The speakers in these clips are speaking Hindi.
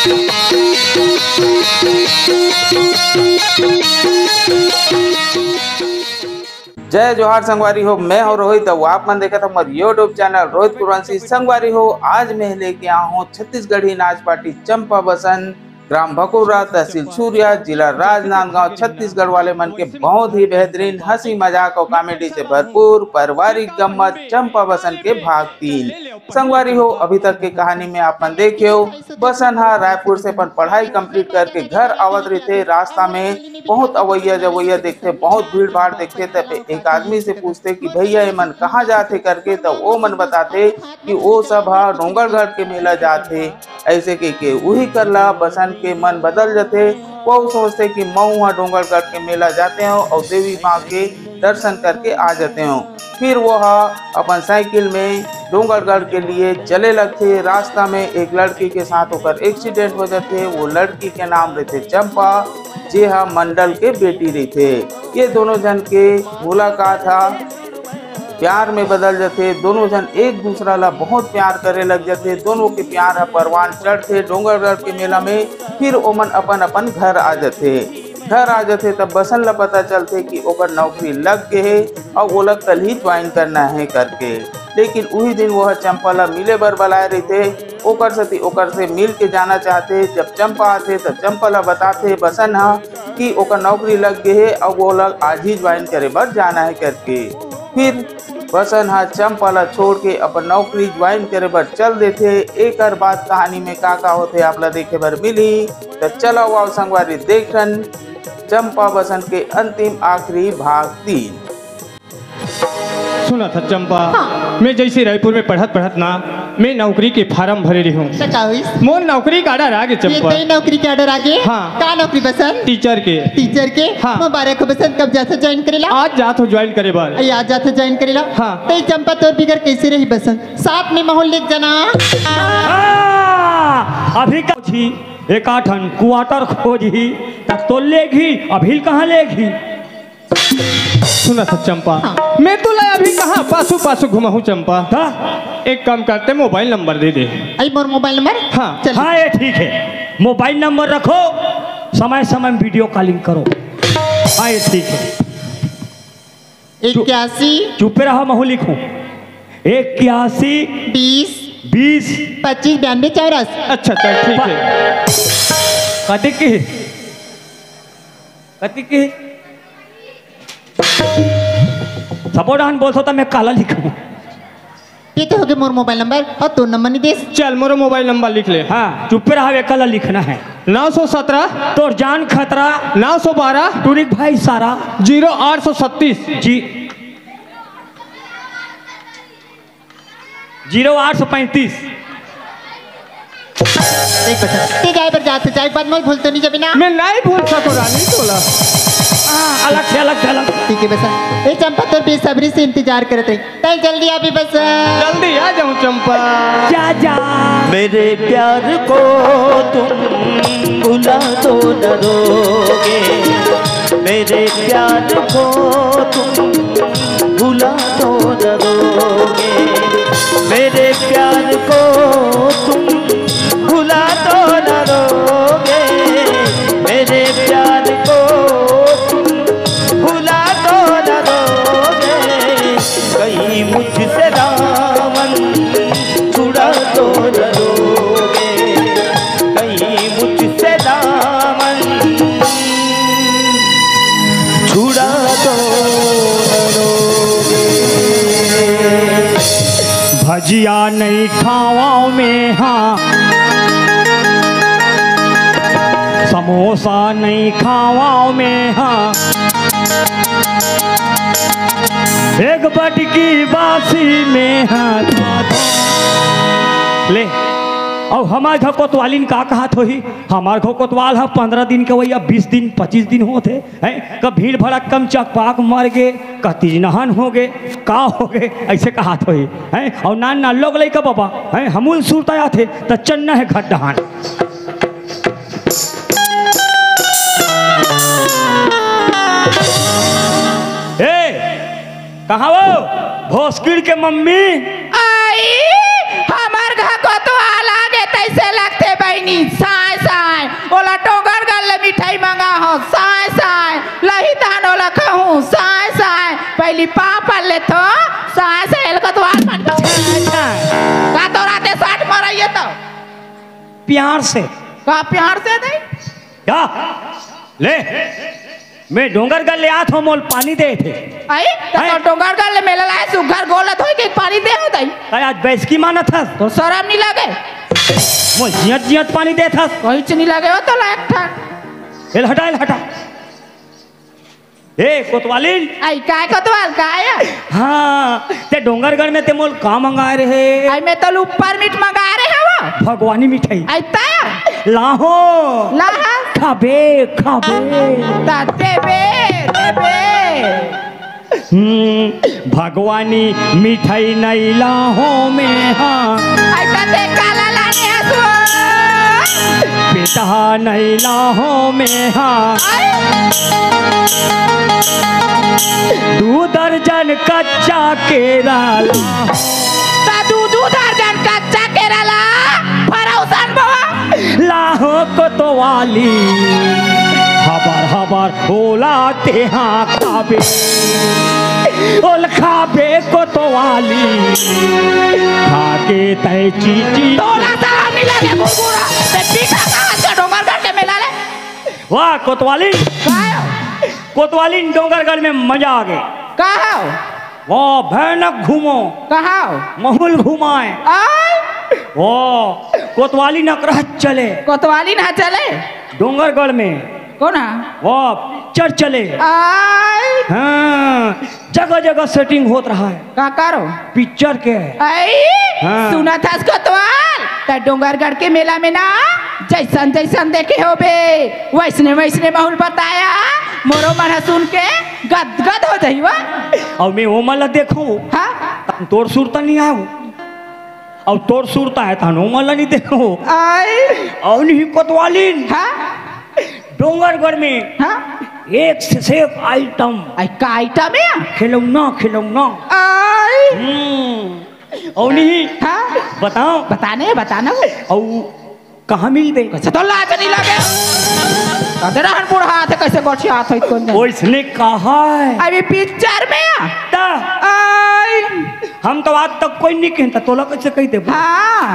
जय जोहार संगवारी हो। मैं हो रोहित। आप मन देखा था हमारे यूट्यूब चैनल रोहित कुरवंशी। संगवारी हो, आज मैं लेके आया हूँ छत्तीसगढ़ी नाच पार्टी चंपा बसन, ग्राम भकुरा, तहसील सूर्या, जिला राजनांदगांव, छत्तीसगढ़ वाले मन के बहुत ही बेहतरीन हंसी मजाक और कॉमेडी से भरपूर पारिवारिक गम्मत चंपा बसन के भाग 3। संगवारी हो, अभी तक की कहानी में आप मन देखे हो, बसन रायपुर से अपन पढ़ाई कंप्लीट करके घर आवत रहे थे। रास्ता में बहुत अवैया जवैया देखते, बहुत भीड़ भाड़ देखते, तब एक आदमी से पूछते कि भैया ये मन कहाँ जाते करके, तो वो मन बताते कि वो सब डोंगरगढ़ के मेला जाते। ऐसे के वही करला बसन के मन बदल जाते। वो सोचते कि मऊ डोंगरगढ़ के मेला जाते हो और देवी माँ के दर्शन करके आ जाते हो। फिर वो अपन साइकिल में डोंगरगढ़ के लिए चले लगते। रास्ता में एक लड़की के साथ होकर एक्सीडेंट हो जाते। वो लड़की के नाम रहते चंपा, जे मंडल के बेटी रही थे। ये दोनों जन के मुलाकात प्यार में बदल जाते। दोनों जन एक दूसरा ला बहुत प्यार करे लग जाते। दोनों के प्यार परवान चढ़ते डोंगरगढ़ के मेला में। फिर ओमन अपन अपन घर आ जाते। तब बसन ला पता चलते कि ओकर नौकरी लग गए है और वो लोग कल ही ज्वाइन करना है करके। लेकिन वही दिन वह चंपा ला मिले बर बुलाए रहे थे। ओकर से मिल के जाना चाहते। जब चंपा आते तब चंपा ला बताते बसन कि ओकर नौकरी लग गए है और वो लोग आज ही ज्वाइन करे बर जाना है करके। फिर बसन चंपा ला छोड़ के अपन नौकरी ज्वाइन करे बर चल देते। एक बाद कहानी में का होते आप ला देखे बर मिली। तो चलो आओ संगवारी देखन चंपा बसन के अंतिम आखिरी भाग 3। सुना था चंपा, हाँ। मैं जैसे रायपुर में पढ़त ना मैं नौकरी के फार्म भरे रही हूँ। मोर नौकरी का ऑर्डर आगे चंपा। ये नौकरी के ऑर्डर आगे? हाँ। का नौकरी बसन? टीचर के। हाँ। मुबारक हो बसन। कब जाते ज्वाइन करेला? आज जात हो ज्वाइन करे बार। आज जाते ज्वाइन करेला? हाँ। तो चंपा तोर बिगर कैसे रही बसन? साथ में माहौल ले जाना। अभी का एक आठन क्वार्टर खोजी तक तो लेगी, अभी कहाँ लेगी? सुना था चंपा, हाँ। मैं तो अभी कहाँ पासू घुमा हूँ चंपा। हाँ? एक काम करते मोबाइल नंबर दे दे। आई मोर मोबाइल नंबर? हाँ। हाँ ये ठीक है, मोबाइल नंबर रखो, समय समय में वीडियो कॉलिंग करो। हाँ ये ठीक है। 81 चुप रहा, महू लिखूं 81 20 25 92 84। अच्छा चल ठीक है। कति की सबोडान बोल सोता मैं काला लिखूं। ये तो हो गया मोर मोबाइल नंबर। और तो नंबर नहीं दे? चल मोर मोबाइल नंबर लिख ले। हाँ चुप रहा, वे काला लिखना है। 917 तो जान खतरा। 912 टूरिक भाई सारा 0836 जी 0835। ठीक है, पर जाते जाए बाद में भूलते नहीं जब ना। मैं नहीं भूल सको रानी तोला। अलग से ठीक है बस। ये चंपा तो बेसब्री से इंतजार करते हैं। तय जल्दी अभी बस। जल्दी आ जाऊं चंपा। जा मेरे प्यार को तुम भुला तो न दोगे। मेरे प्यार को तुम भुला तो न दोगे। मेरे प्यार को तुम भुला तो न दोगे। मेरे प्यार को कहीं मुझसे दामन छुड़ा तो न दोगे। कहीं मुझसे दामन छुड़ा तो न दोगे। भजिया नहीं खावाओ में, हाँ समोसा नहीं खावाओ में, हाँ एक बटकी बासी में हाथ ले। और हमारे घर कोतवालिन का कहा थोही, हमारे घर कोतवाल है 15 दिन के वही 20 दिन 25 दिन होते हैं। कब भीड़ भड़क्कम चकपाक मर गए, का तीजनहन हो गए, का हो गए, ऐसे कहा थोही है। और नान लोग ले का बाबा है हमूल सुरताया थे तो चन्ना है खड्डहान। कहाँ वो भोसकिड़ के मम्मी आई हमार घर को तो अलग है तैसे लगते बहनी सास मिठाई मंगा हो साय साय लही तानो लखहूँ साय साय पहली पापा ले तो साय से एलकतवार मन का तो राते 60 मराइए तो प्यार से का प्यार से नहीं क्या ले मैं डोंगरगढ़ ले आत हो मोल पानी दे थे आई तो डोंगरगढ़ ले मेला लाए सुगर गोलत होई के पानी दे हो दई आज बैस की माना था तो शर्म नहीं लगे मोल जियत जियत पानी दे था कोई च नहीं लगे हो तो लायक था एल हटा ए कोतवालिन आई काय कोतवाल काय हाँ ते डोंगरगढ़ में ते मोल का मंगाए रहे आई मैं तो ऊपर मीट मंगा रहे हो भगवानी मिठाई आई ता लाहो लाहा खाबे ताते बे भगवानी मिठाई नहीं लाहो में हाँ आई ताते काला लाने हसो बेटा नहीं लाहो में हाँ 2 दर्जन कच्चा केरला दू दर्जन कच्चा केरला फरौसन बाबा लाहो कोतवाली हबर ओला ते हाँ खाबे ओल खाबे कोतवाली खाके तय चीची तोला सारा मिला के गुरगुरा ते टीका कहां से डोंगरगढ़ के मेला ले वाह कोतवाली कोतवाली डोंगरगढ़ में मजा आ गए कहाँ वो भयानक घूमो कहाँ महल घुमाए वो कोतवाली नकरह चले कोतवाली ना चले डोंगरगढ़ में कौन है वो पिक्चर चले आई हाँ जगह जगह सेटिंग होत रहा है का करो पिक्चर के आई हाँ। सुना था कोतवाल तो डोंगरगढ़ के मेला में ना जैसन जैसन देखे हो बे वैसने वैसने माहौल बताया मोरो मन सुन के गदगद हो जाइवा और मैं वो मला देखो हाँ तोर सुरता नहीं आऊ और तोर सुरता है तानो मला नहीं देखो आई और नहीं कोतवाली हाँ डोंगरगढ़ में हाँ एक से एक आइटम आई का आइटम है खिलौना आई और नहीं हाँ बताओ बताना वो और कहाँ मिल दे कैसे तो लाज नहीं लगे कदे रहन बूढ़ा हाथ कैसे गोछी हाथ होई कोन ओइसने कहा है अभी पिक्चर में ता आई हम तो आज तक कोई नहीं कहता तोला कैसे कह दे हाँ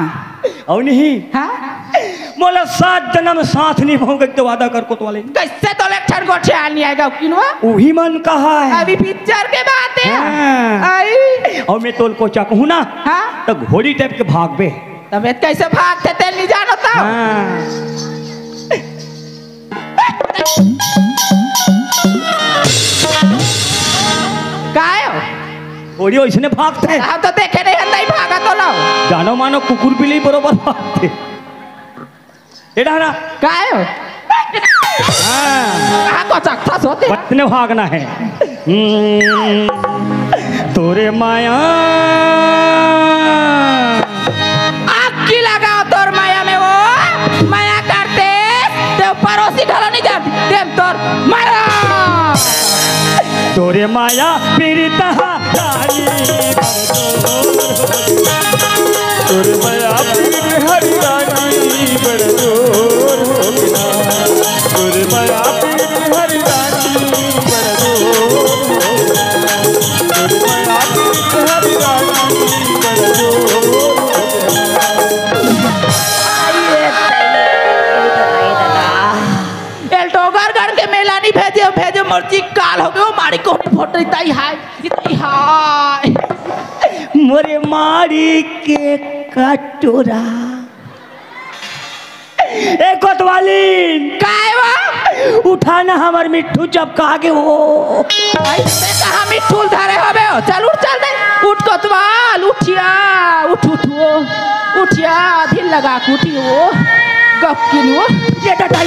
और नहीं हाँ बोला 7 जन्म साथ नहीं होंगे तो वादा कर कोतवाली कैसे तो लेक्चर गोछी हाल नहीं आएगा किनवा वही मन कहा है अभी पिक्चर के बात है हाँ। आई और मैं तोल को चाकू ना हाँ तो घोड़ी टाइप के भाग बे तबियत कैसे भागते तेल नहीं जानो तो काय घोड़ी वैसने भागते हम तो देखे नहीं भागा तो लाओ जानो मानो कुकुर बिल्ली बरोबर भागते एडा ना काय कहाँ को चकता सोते बचने भागना है तोरे माया आग लगाओ तोर माया में वो माया करते तो पड़ोसी घर नहीं जाती देव तोर माया तोरे माया पीड़िता तारी तोरे माया पीर हरि रानी बड़ जोर हो गया तोरे माया पीर हरि रानी बड़ जोर हो गया तोरे माया पीर हरि रानी बड़ जोर डोंगरगढ़ के मेला नहीं भेजे मर्जी काल हो गए वो मारी को फोटो इतनी हाय मोरे मारी के कटोरा ए कोतवाली काय वो उठाना हमार मिट्ठू जब कागे हो ऐसे कहाँ मिठूल धरे होबे हो चल उठ चल दे उठ कोतवाल उठिया उठिया दिल लगा उठी वो गपकिन वो ये डटाई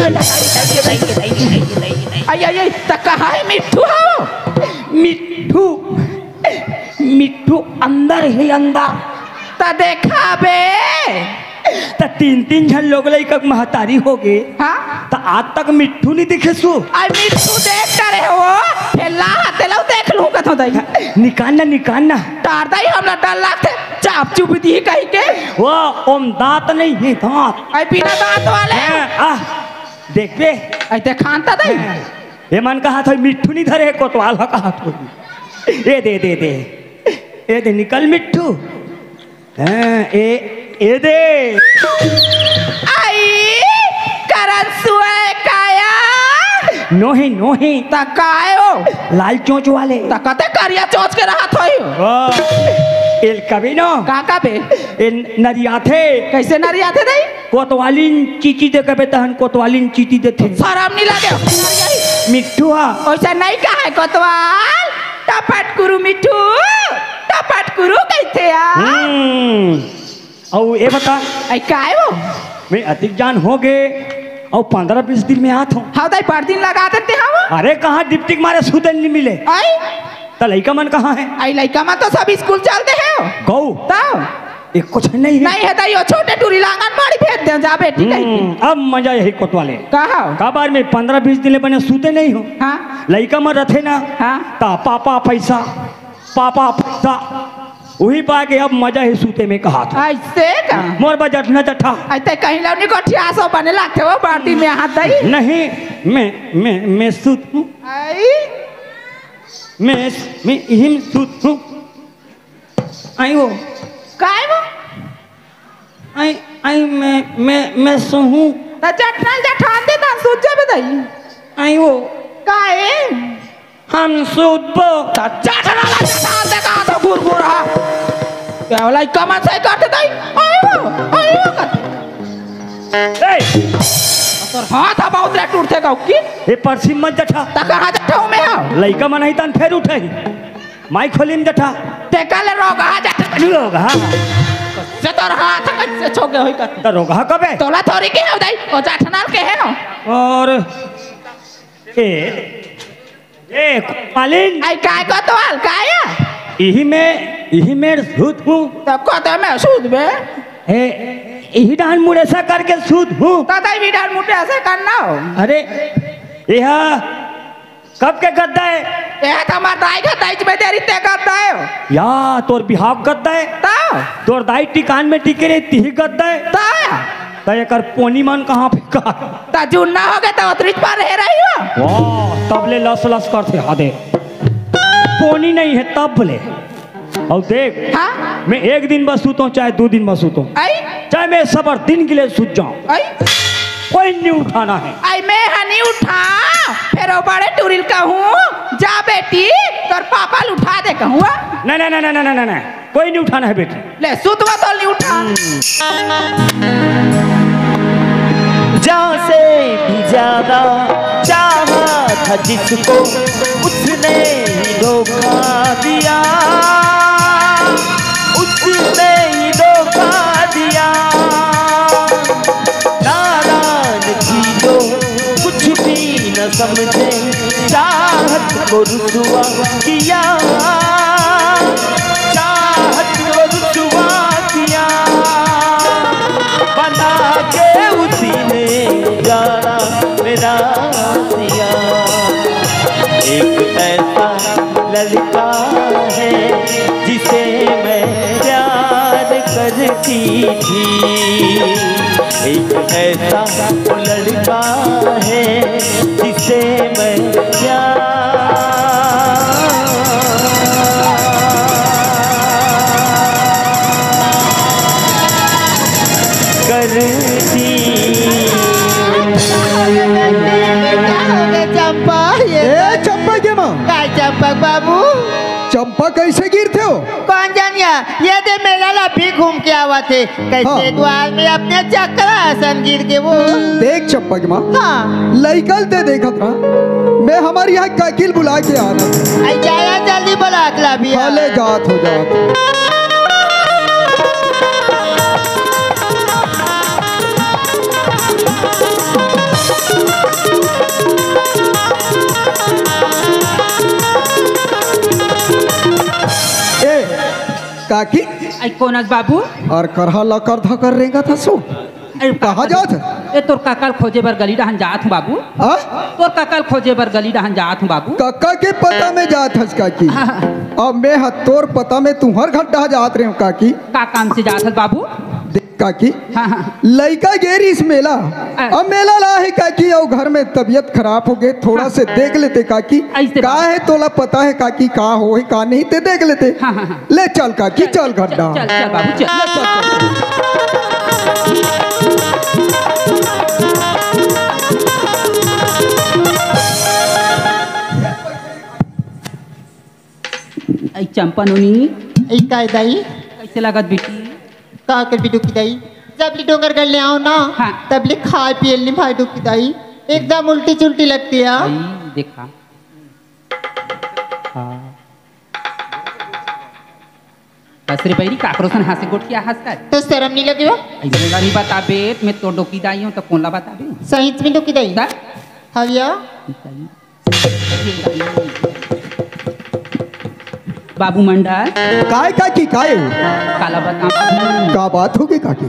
आई तक कहाँ है मिठू हो मिट्ठू अंदर ही अंदर ता देखा बे तो 3 झन लोग लइकक महतारी हो गए हाँ तो आज तक मिट्ठू नहीं दिखे सु आई मिठू देख करे हो ठेला तेला देख लूं कथो दई निकालना तार दई हमरा डर लागते चाप चुप दी कहीं के वो ओम दांत नहीं है दांत आई बिना दांत वाले देख बे ऐते खानता दई ये मन का हाथ मिट्ठू नहीं धरे कोतवाल का हाथ हो ए दे दे दे ए दे निकल मिट्ठू ए दे आई करन सुए काया नोही तकायो लाल चोंच वाले तकते करिया चोच के रहा थोई एल कभी नो काका बे ए नरिया थे कैसे नरिया थे दई कोतवालिन चीची दे कबे तहन कोतवालिन चीटी दे थे शर्म नहीं लगे मिट्ठू ऐसा नहीं कहा है कोतवाल टपट कुरु मिठू टपट कुरु कहते और ये बता ऐ काय वो मैं अधिक जान हो गए और 15-20 दिन में आत हूँ हाँ दाई पर दिन लगा देते हैं वो अरे कहाँ डिप्टिक मारे सुतन नहीं मिले आई तो लड़का मन कहाँ है आई लड़का में तो सब स्कूल चलते हैं गौ तब एक कुछ नहीं है नहीं है दाई वो छोटे टूरी लांगन मारी भेज दे जा बेटी नहीं अब मजा यही कोतवाले कहा का बार में 15-20 दिन बने सूते नहीं हो हाँ लड़का मन रथे ना हाँ ता पापा पैसा वही पा के अब मजा ही सूते में कहा था ऐसे का मोर बजट न जठा ऐसे कहीं लवनी को ठियासो बने लगते वो बाल्टी में हाथ दई नहीं मैं सूत हूँ आई मैं हिम सूत हूँ आई वो काय वो आई मैं सोहूँ ता जठनल जठान दे ता सूझे में दई आई वो काय हम सूतबो ता जठनल जठान दे का तो गुरगुरा क्या वाला कमन से करते दई आयो ए तोर हाथ अब रे टूटते का की ए परसी मत जठा ता कहां जठाऊ में हो लइका मन ही तन फेर उठे माई खोलिन जठा ते कल रोगा जठा रोगा से तोर हाथ कैसे छोके होई का तो रोगा कबे तोला थोड़ी के हो दई ओ जठनल के है नो और ए मालिन आई काय को तोल काया यही में सूत हूँ तो कते में सूद बे यही डान मुड़े सा करके सूत हूँ तदाई भी डाल मुटे ऐसे करना हो अरे यह कब के गद्दा है ये हमार दाई का दाई में देरी ते करता है या तोर बिहाव गद्दा है ता तोर दाई टिकान में टिके रही तिही गद्दा है ता तो ये कर पोनी मन कहाँ फेंका ता जून ना हो गए तो उतरिच पर रह रही हो वाह तब ले लस लस करते हादे पोनी नहीं है तब ले और देख हाँ मैं एक दिन बस सूता हूँ चाहे 2 दिन बस सूता हूँ आई चाहे मैं सबर दिन के लिए सूत जाऊँ आई कोई नहीं उठाना है आई मैं हनी उठा फिर वो बड़े टूरिल कहूँ जा बेटी तोर पापा उठा दे कहूँ नहीं कोई नहीं उठाना है बेटी ले सुतवा तो नहीं उठा जान से भी ज्यादा चाहा था जिसको उसने ही धोखा दिया उसने ही धोखा दिया नाराज थी जो कुछ भी न समझे चाहत को रुसवा किया चाहत को रुसवा किया बना के उसी ने जाना मेरा दिया एक ऐसा लड़का है जिसे मैं प्यार करती थी एक ऐसा लड़का है जिसे मैं प्यार करती चंपा चंपा के माँ काय चंपक बाबू चंपा कैसे गिरते हो? कौन जानिया ये दे मेला ला भी घूम के आवा थे कैसे हाँ। द्वार में अपने चक्कर आसन गिर के वो देख चंपा के माँ हाँ लइकल ते देखत रहा मैं हमारे यहाँ काकिल बुला के आना आई जाया जल्दी बोला अगला भी हाले जात हो जात काकी आई कोनस बाबू और करहा ला कर धा कर रेगा था सो कहाँ जात है? ए तोर काकल खोजे बर गली डहन जात हूँ बाबू आ? तोर काकल खोजे बर गली डहन जात हूँ बाबू काका के पता में जात हस काकी अब मैं तोर पता में तुम्हार घर डहा जात रहे हूँ काकी का काम से जात हस बाबू देख काकी हाँ हाँ लड़का गेरी इस मेला अब मेला ला है काकी और घर में तबीयत खराब हो गई थोड़ा से देख लेते काकी ऐसे का है तोला पता है काकी का हो है का नहीं ते देख लेते हाँ, हाँ, हाँ। ले चल काकी चल गड्ढा चल चल बाबू चल ले चल आई चंपा नोनी ऐ काय दाई कैसे लागत बेटी का कर बिटू की दाई जब ले डोंगर कर ले आओ ना हाँ। तब ले खाए पिए नहीं भाई डू की दाई एकदम उल्टी चुल्टी लगती है आई देखा हाँ कसरे बैरी काकरोसन हंसे गोठिया हंस कर तो शर्म नहीं लगे हो ऐसे नहीं बताबे मैं तो डोकी दाई हूँ तो कौन ला बताबे सही में डू की दाई दा हविया बाबू मंडल काय काकी काय हो काला बता का बात होगी काकी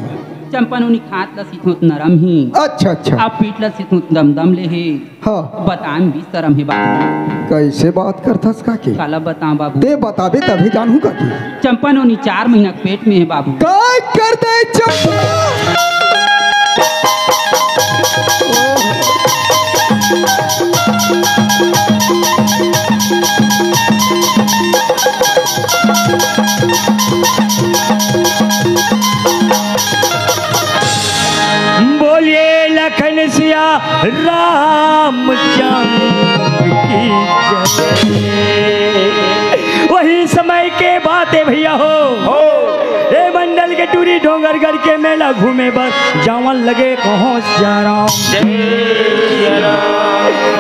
चंपा नोनी खात लसित होत नरम ही अच्छा अच्छा अब पीट लसित होत दम दम ले है हाँ बताम भी शर्म है बाबू कैसे बात करथस काकी काला बता बाबू दे बताबे तभी जानू काकी चंपा नोनी 4 महीना के पेट में है बाबू काय कर दे चंपा बोलिए लखन सिया रामचंद्र की जय। वही समय के बात है भैया हो ए मंडल के टूरी डोंगरगढ़ के मेला घूमे बस जावन लगे कहो श्याराम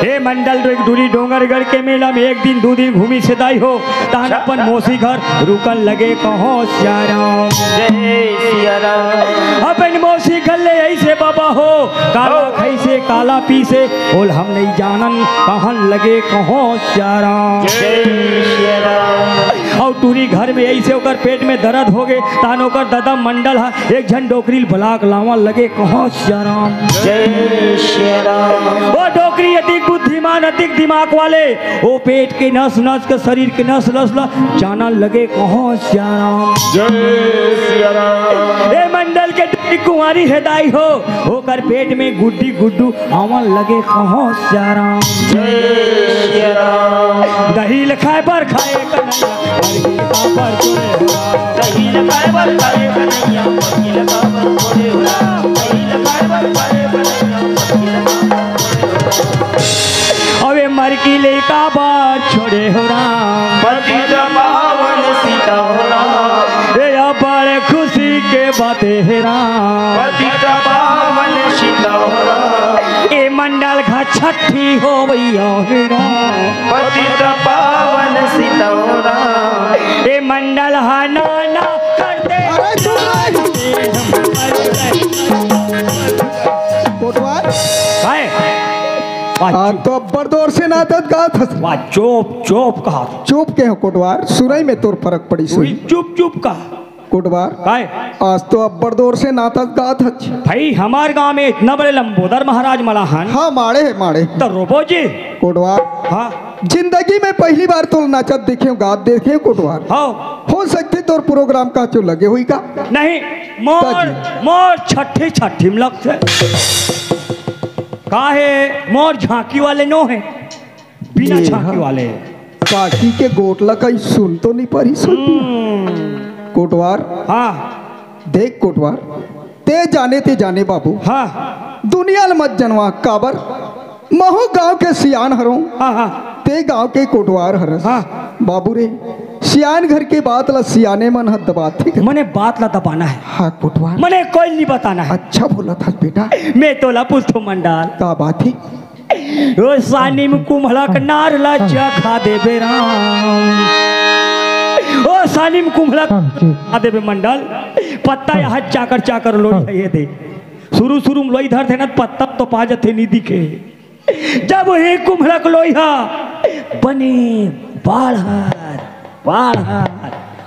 हे मंडल टूरी डोंगरगढ़ के मेला में 1 दिन 2 दिन घूमी से दाई हो तहन अपन मौसी घर रुकन लगे कहो श्याराम अपन मौसी घर ले ऐसे बाबा हो काला खैसे काला पीसे बोल हम नहीं जानन कहन लगे कहो श्याराम और टूरी घर में ऐसे होकर पेट में दर्द हो गए तान होकर दादा मंडल है एक झन डोकरी भलाक लावा लगे कहो श्याराम वो डोकरी अधिक बुद्धिमान अधिक दिमाग वाले वो पेट के नस नस के शरीर के नस नस जाना लगे कहो श्याराम ए मंडल के टूरी कुंवारी हृदय हो होकर पेट में गुड्डी गुड्डू आवन लगे कहो श्याराम दही खाए पर खाए अबे मर की ले का बार छोड़े हो राम ये बड़े खुशी के बातें है राम ए मंडल घा छठी हो भैया हे राम ए मंडल हा नाना करते अरे कोटवार तो अब्बर दौर से नातत गा था वाह चोप चोप कहा चुप के हो कोटवार सुरई में तोर फर्क पड़ी सुई चुप चुप का कोटवार काय आज तो अब्बर दौर से नातत गा था भाई हमारे गांव में इतना बड़े लंबोदर महाराज मलाहन हाँ माड़े है माड़े तो रोबो जी कोटवार हाँ जिंदगी में पहली बार तो नाचत देखे गात देखे कोटवार हाँ हो सकती तोर प्रोग्राम का चो लगे हुई का नहीं मोर मोर छठी छठी में लगते काहे मोर झांकी वाले नो है बिना ये झांकी हाँ। वाले काकी के गोटला कहीं सुन तो नहीं पारी सुन कोटवार हाँ देख कोटवार ते जाने बाबू हाँ दुनिया ल मत जनवा काबर महू गांव के सियान हरों हाँ हाँ ते गांव के कोटवार हरस हाँ। बाबू रे सियान घर के बात ला सियाने मन हद बात ठीक है मने बात ला दबाना है हाँ कोटवार मने कोई नहीं बताना है अच्छा बोला था बेटा मैं तो ला पूछतो मंडाल का बात है ओ सानी में कुम्हला नार ला खा दे बेराम ओ सानी में कुम्हला खा दे बे मंडल पत्ता यहाँ चाकर चाकर लोई है ये दे शुरू शुरू में लोई धर थे ना पत्ता तो पा जाते नहीं दिखे जब ही कुम्हलक लोहा बने बाढ़ बाढ़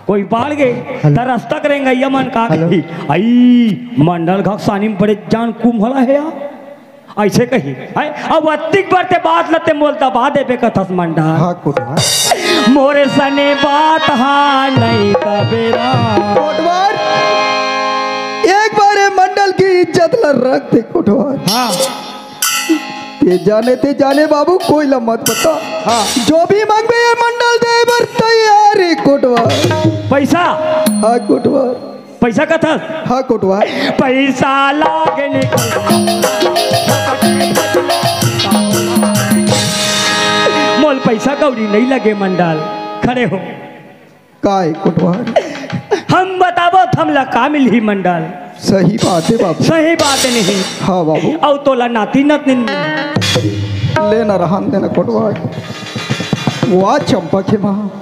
कोई बाढ़ गए तरस करेंगे यमन का आई मंडल घक सानी में बड़े जान कुम्हला है यार ऐसे कही है अब अतिक बढ़ते बात लते बोलता बादे पे कथस मंडा हाँ कोटवार मोरे सने बात हाँ नहीं कबेरा कोटवार एक इज्जत ला रख दे कोटवार। हाँ ते जाने बाबू कोई ला मत बता। हाँ जो भी मांगे ये मंडल दे बर तैयार है कोटवार। पैसा हाँ कोटवार। पैसा का था। हाँ कोटवार। पैसा लागने मोल पैसा कौड़ी नहीं लगे मंडल खड़े हो काय कोटवार। हम बताबो थमला का मिली मंडल। सही बात है बाबू। सही बात नहीं। हाँ बाबू। और तोला नाती नतनी लेना रहन देना कोटवार। वाह चंपा के माँ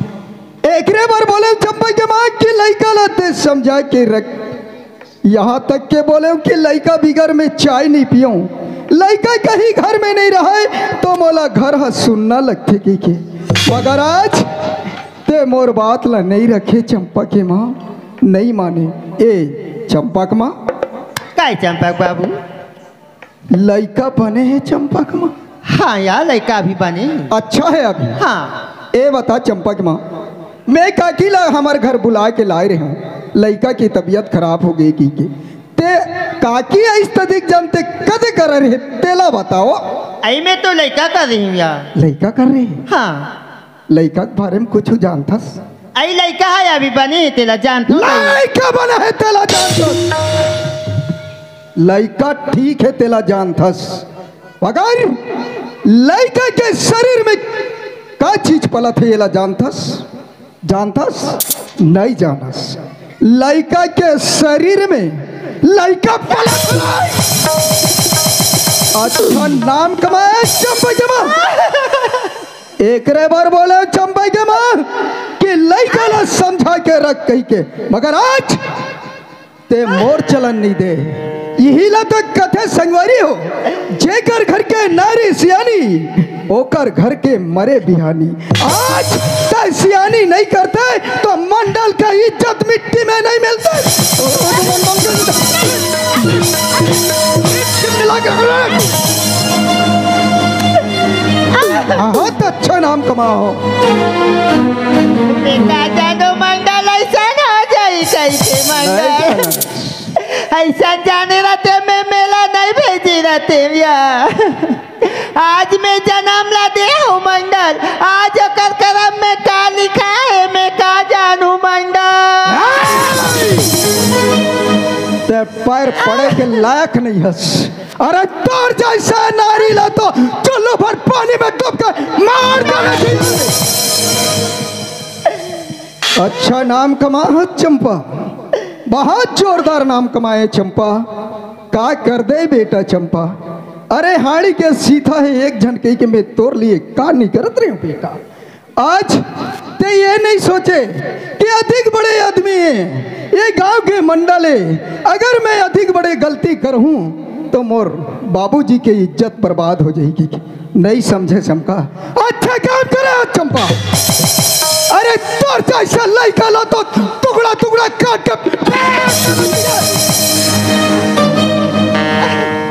एक रे बार बोले चंपा के माँ कि लड़का लाते समझा के रख। यहाँ तक के बोले कि लड़का बिगर में चाय नहीं पियो। लड़का कहीं घर में नहीं रहा तो मोला घर हा सुनना लगते की मगर आज ते मोर बात ला नहीं रखे चंपा के माँ नहीं माने। ए चंपक माँ काय चंपक बाबू। लड़का बने हैं चंपक माँ। हाँ यार लड़का अभी बने। अच्छा है अभी। हाँ ए बता चंपक माँ मैं काकी ला हमारे घर बुला के लाए रहे हूँ। लड़का की तबीयत खराब हो गई की ते काकी इस तदिक जानते कद कर रहे तेला बताओ। आई मैं तो लड़का कर रही हूँ यार। लड़का कर रहे हैं। हाँ लड़का के बारे में कुछ जानता। आई लड़का है अभी बने तेला जानता। लड़का बना है तेला जानता। लड़का ठीक है तेला जानता मगर लड़का के शरीर में का चीज पलत है ये जानतास नहीं जानस। लड़का के शरीर में लड़का पलत है। अच्छा नाम कमाए चंपा के माँ। एक रे बार बोले चंपा के माँ कि लड़का ला समझा के रख कही के मगर आज ते मोर चलन नहीं दे। यही ला तो कथे संगवारी हो जेकर घर के नारी सियानी ओकर घर के मरे बिहानी। आज ते सियानी नहीं करते तो मंडल का इज्जत मिट्टी में नहीं मिलता। बहुत अच्छा नाम कमाओ। बेटा जानो मंडल ऐसा हो जाए कैसे मंडल ऐसा जाने रहते मैं मेला नहीं भेजी रहते यार। आज मैं जन्म ला दे हूँ मंडल। आज कर करम में का लिखा है मैं का जानू मंडल। ते पैर पड़े के लायक नहीं हस। अरे तोर जैसा नारी ला तो चलो भर पानी में डूब कर मार देना चाहिए। अच्छा नाम कमा है चंपा। बहुत जोरदार नाम कमाए चंपा। का कर दे बेटा चंपा। अरे हाड़ी के सीधा है एक झनके के मैं तोड़ लिए का नहीं करत रही हूँ बेटा। आज ते ये नहीं सोचे कि अधिक बड़े आदमी हैं ये गांव के मंडल है। अगर मैं अधिक बड़े गलती करूँ तो मोर बाबूजी की इज्जत बर्बाद हो जाएगी। नहीं समझे चंपा। अच्छा काम करे चंपा। अरे तोर जैसा लड़का ला तो टुकड़ा टुकड़ा काट के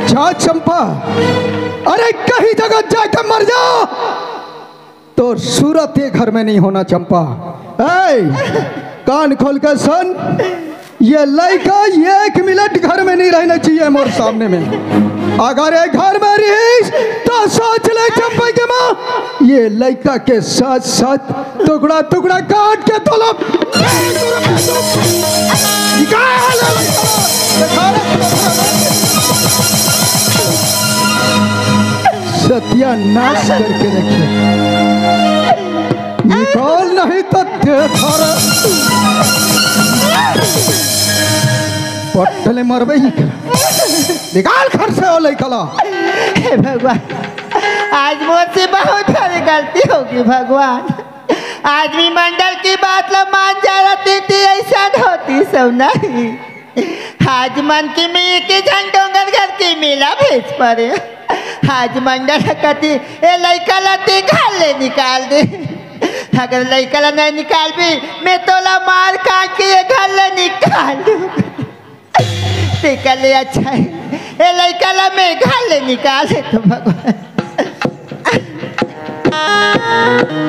जा चंपा। अरे कहीं जगह जाकर मर जाओ तो सूरत ये घर में नहीं होना चंपा। कान खोल कर सुन ये लड़का एक मिनट घर में नहीं रहना चाहिए मोर सामने में। अगर ये घर में रही तो सोच ले चंपा के माँ ये लड़का के साथ साथ टुकड़ा टुकड़ा काट के तो सत्यानाश करके रखे। निकाल नहीं तो पट्टले मरबे ही कर। निकाल घर से हो लड़का। हे भगवान आज मुझसे बहुत बड़ी गलती होगी भगवान। आदमी मंडल की बात ला मान जा रही थी ऐसा होती सब नहीं। आज मन की में के झंडोंगर घर की मेला भेज पड़े। आज मंडल कती ए लड़का लाते घर ले निकाल दे। अगर लड़का ला नहीं निकाल भी मैं तोला मार काट के घर ले निकाल दूँ। ठीक है ले अच्छा है ए लड़का ला मैं घर ले निकाल दे तो भगवान।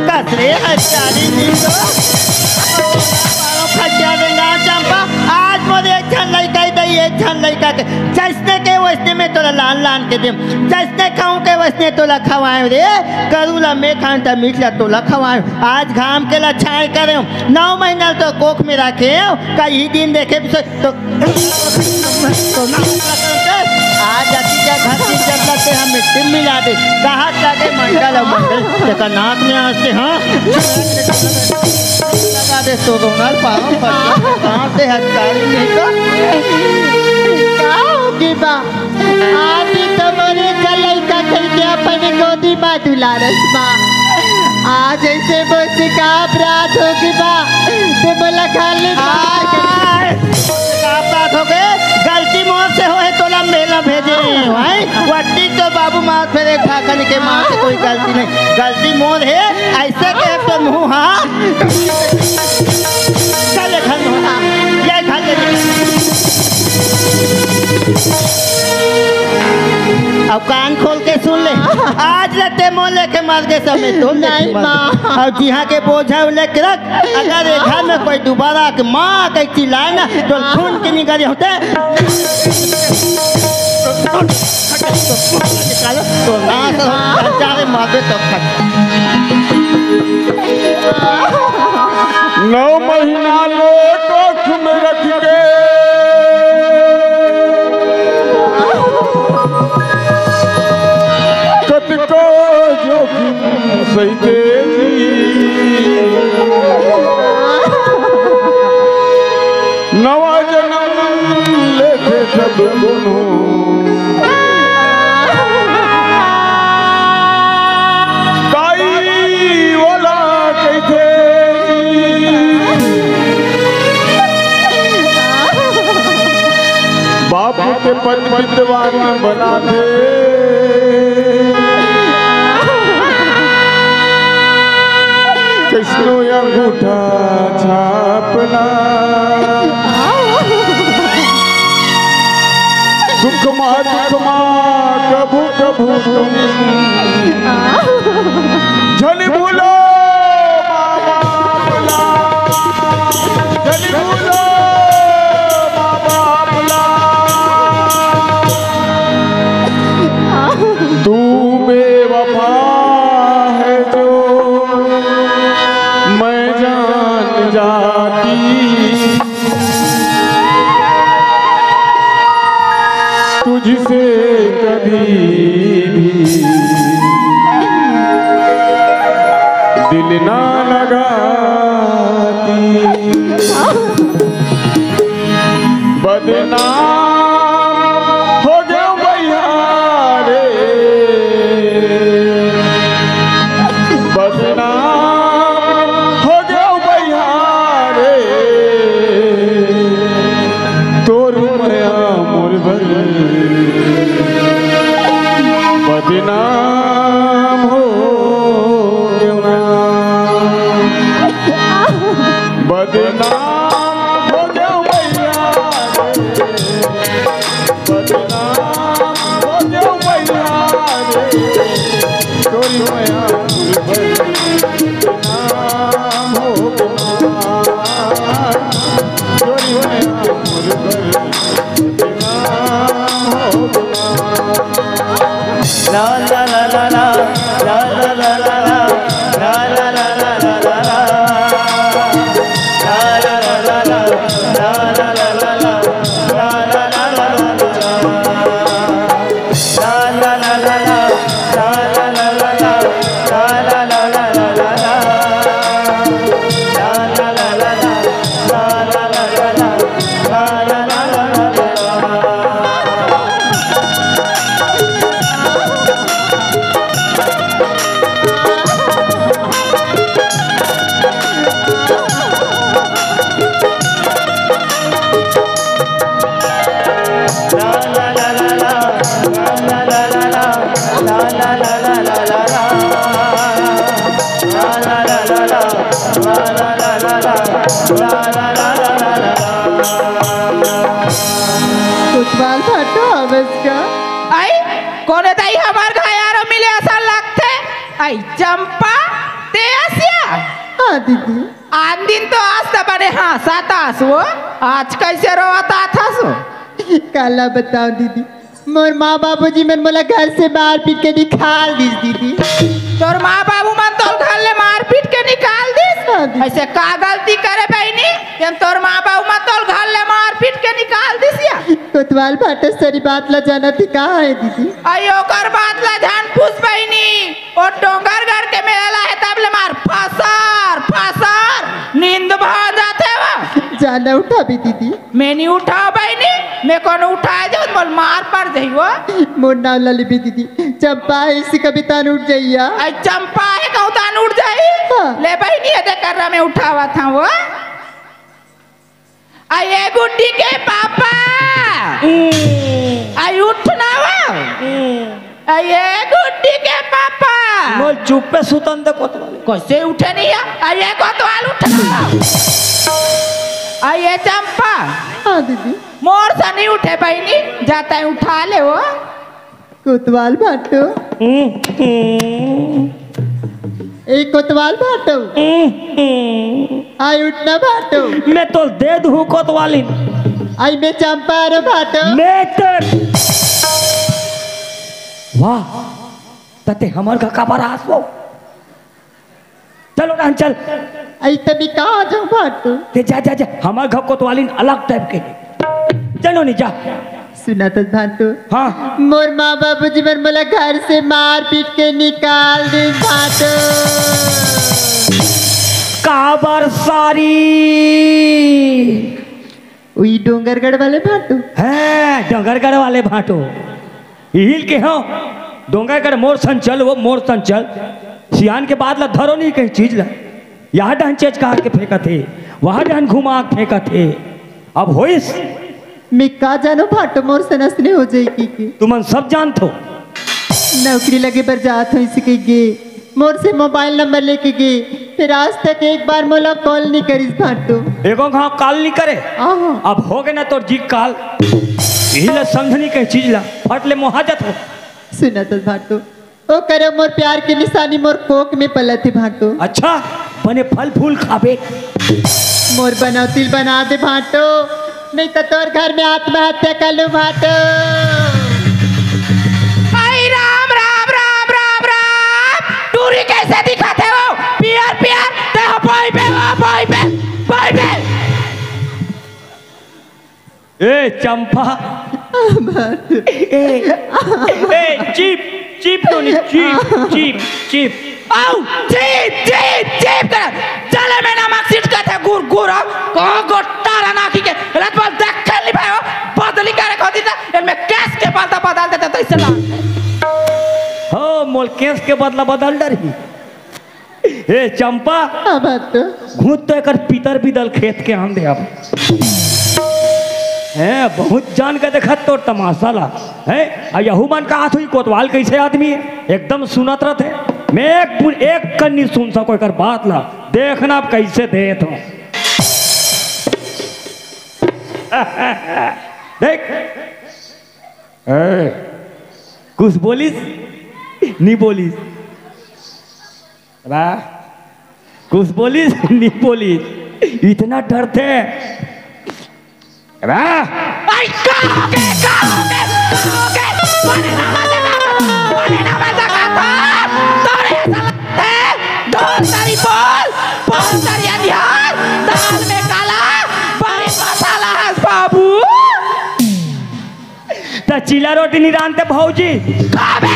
कसरे हजारी जी को खजा देगा चंपा। आज मुझे अच्छा लड़का कई एक झन लड़का के जैसने के वैसने में तोला लान लान के दे, जैसने खाऊं के वैसने तोला खवाए रे। करूला मैं खान त मीठला तोला खवाए। आज घाम के ला छाए करे 9 महीना तो कोख में रखे कई दिन देखे तो आज जाती जा घर की जब लगते हम मिट्टी मिला दे कहा लगे मंडल और मंडल देखा नाक में आते हाँ लगा दे तो रोनल पाओ कहाँ से हस्ताली नहीं तो क्या होगी बा आज ही तो मेरे चलाई का करके अपने गोदी में दुलारस बा। आज ऐसे बोझ का अपराध होगी बा ते बोला खाली अपराध हो गए गलती मोह से हो तोला मेला भेजे भाई वट्टी तो बाबू माँ फिर ठाकन के माँ से कोई गलती नहीं, गलती मोर है ऐसे के तो मुँह हाँ चले घर ये घर अब कान खोल के सुन ले आज लेते मोह लेके मार के समय तो नहीं माँ और जिहाँ के बोझा लेके रख अगर एक घर में कोई दोबारा के माँ कहीं चिल्लाए ना तो खून के निकले होते तो ना मारे तो 9 महीना लो कोख में रख के को जोखिम सही तेजी नवा जन्म लेते सब दोनों ताई वाला कहते बाप के पद विद्वान बना दे कृष्णो अंगूठा छापना दुखमा कभू कभू तुम झल भूलो झल भूलो तू बेवफा है जो मैं जान जाती तुझसे कभी भी दिल ना लगाती बदनाम हो गया भैया रे बदनाम हो गया भैया रे तोर मया मोर भर बदनाम हो गया बदनाम हो गया भैया बदनाम हो गया भैया तोरी मया बदनाम हो गया तोरी मया बदनाम हो गया ला ला ला ला ला ला ला ला ला ला ला ला ला कुछ बाल फटो अब इसका आई कोने ताई हमार घायारो मिले ऐसा लगते आई चंपा ते आसिया हाँ दीदी आन दिन तो आज तक बने हाँ सातास वो आज कैसे रोता था सो काला बताओ दीदी, मोर माँ बाबूजी मन मोला घर से मार पीट के निकाल दी दीदी। तोर माँ बाबू मन तो घर ले मार पीट के निकाल दिस। ऐसे का गलती करे बहनी हम तोर माँ बाबू मन तो घर ले मार पीट के निकाल दिस या? कोतवाल भाटे सारी बात ला जाना थी कहाँ है दीदी? अयो कर बात ला ध्यान पूछ बहनी। ओ डोंगरगढ़ के मेला है तब ले मार फसार फसार नींद भाग जाते वा। जाना उठा भी दीदी। मैं नहीं उठाओ बहनी, मैं कौन उठाए जो बोल मार पड़ जाइयो। मोर नाम ला भी दीदी, चंपा है इसी कविता उठ जाइया। आई चंपा है कौता उठ जाई। हाँ। ले बहनी ये देख कर मैं उठावा था वो। आये गुड्डी के पापा आई उठना वो। आये गुड्डी के पापा मोल चुप पे सुतन दे कोतवाल। कैसे उठे नहीं है? आये कोतवाल उठना। आये चंपा। हाँ दीदी। मोर से नहीं उठे बहनी, जाता है उठा ले वो। कोतवाल भाटो, एक कोतवाल भाटो, आई उठना भाटो। मैं तो दे दूँ कोतवाली। आई मैं चंपा रे भाटो। मैं तो वाह तते हमर का काबर आसो। चलो ना चल। आई तभी कहाँ जाऊँ भाटो? ते जा जा जा हमार घर कोतवाली अलग टाइप के। चलो नहीं जा। सुना तो भाटो। हाँ मोर माँ बाबूजी मन मोला घर से मार पीट के निकाल दे भाटो। काबर सारी वही डोंगरगढ़ वाले भाटो है डोंगरगढ़ वाले भाटो हिल के हो। डोंगरगढ़ मोर संचल वो मोर संचल सियान के बाद ला धरो नहीं कहीं चीज ला। यहाँ डहन चेज कहा के फेंका थे, वहाँ डहन घुमा के फेंका थे। अब होइस मैं का जानो भाटो मोर से नसने हो जाएगी की तुमन सब जानतो। नौकरी लगे पर जात हो इसी के गे मोर से मोबाइल नंबर लेके गे, फिर आज तक एक बार मोला कॉल नहीं करिस भाटो। एगो घाव काल नहीं करे। आहो अब हो गए ना तो जी काल यही ला समझनी कहीं चीज ला फट ले मुहाजत हो। सुना तो भाटो ओ करे मोर प्यार की निशानी मोर कोक में पला थे भाटो। अच्छा बने फल फूल खाबे मोर बनाओ तिल बना दे भाटो, नहीं तो तोर घर में आत्महत्या कर लूं भाटो। आई राम राम राम राम राम टूरी कैसे दिखाते हो? प्यार प्यार देखो बॉय बे बॉय बे। ए चंपा ए चीप चीप तो नहीं चीप चीप चीप आओ चीप चीप चीप कर चले में नमक सीट का था गुर गुर को गोटा रना की के रात भर देख कर ली भाई हो बदली करे खोदी था इनमें कैस के पालता बदल देते तो इससे ला हो मोल केस के बदला बदल डरी। ए चंपा हाँ भाटो घूट तो एक पीतर बिदल खेत के आम दे अब है बहुत जान के देखा तो तमाशा ला है। यहू मन कहा थी कोतवाल कैसे आदमी है एकदम सुनत रहते। मैं एक कन्नी सुन सको एक बात ला देखना अब कैसे दे तो देख कुछ बोलिस नहीं बोलिस कुछ बोलिस नहीं बोलिस इतना डरते आई काओगे बने ना मजा का तोरे साले ढोल तारी बोल तारी अंधियार दाल में काला बड़े मसाला है बाबू। तो चिला रोटी नहीं रांधते भौजी खाबे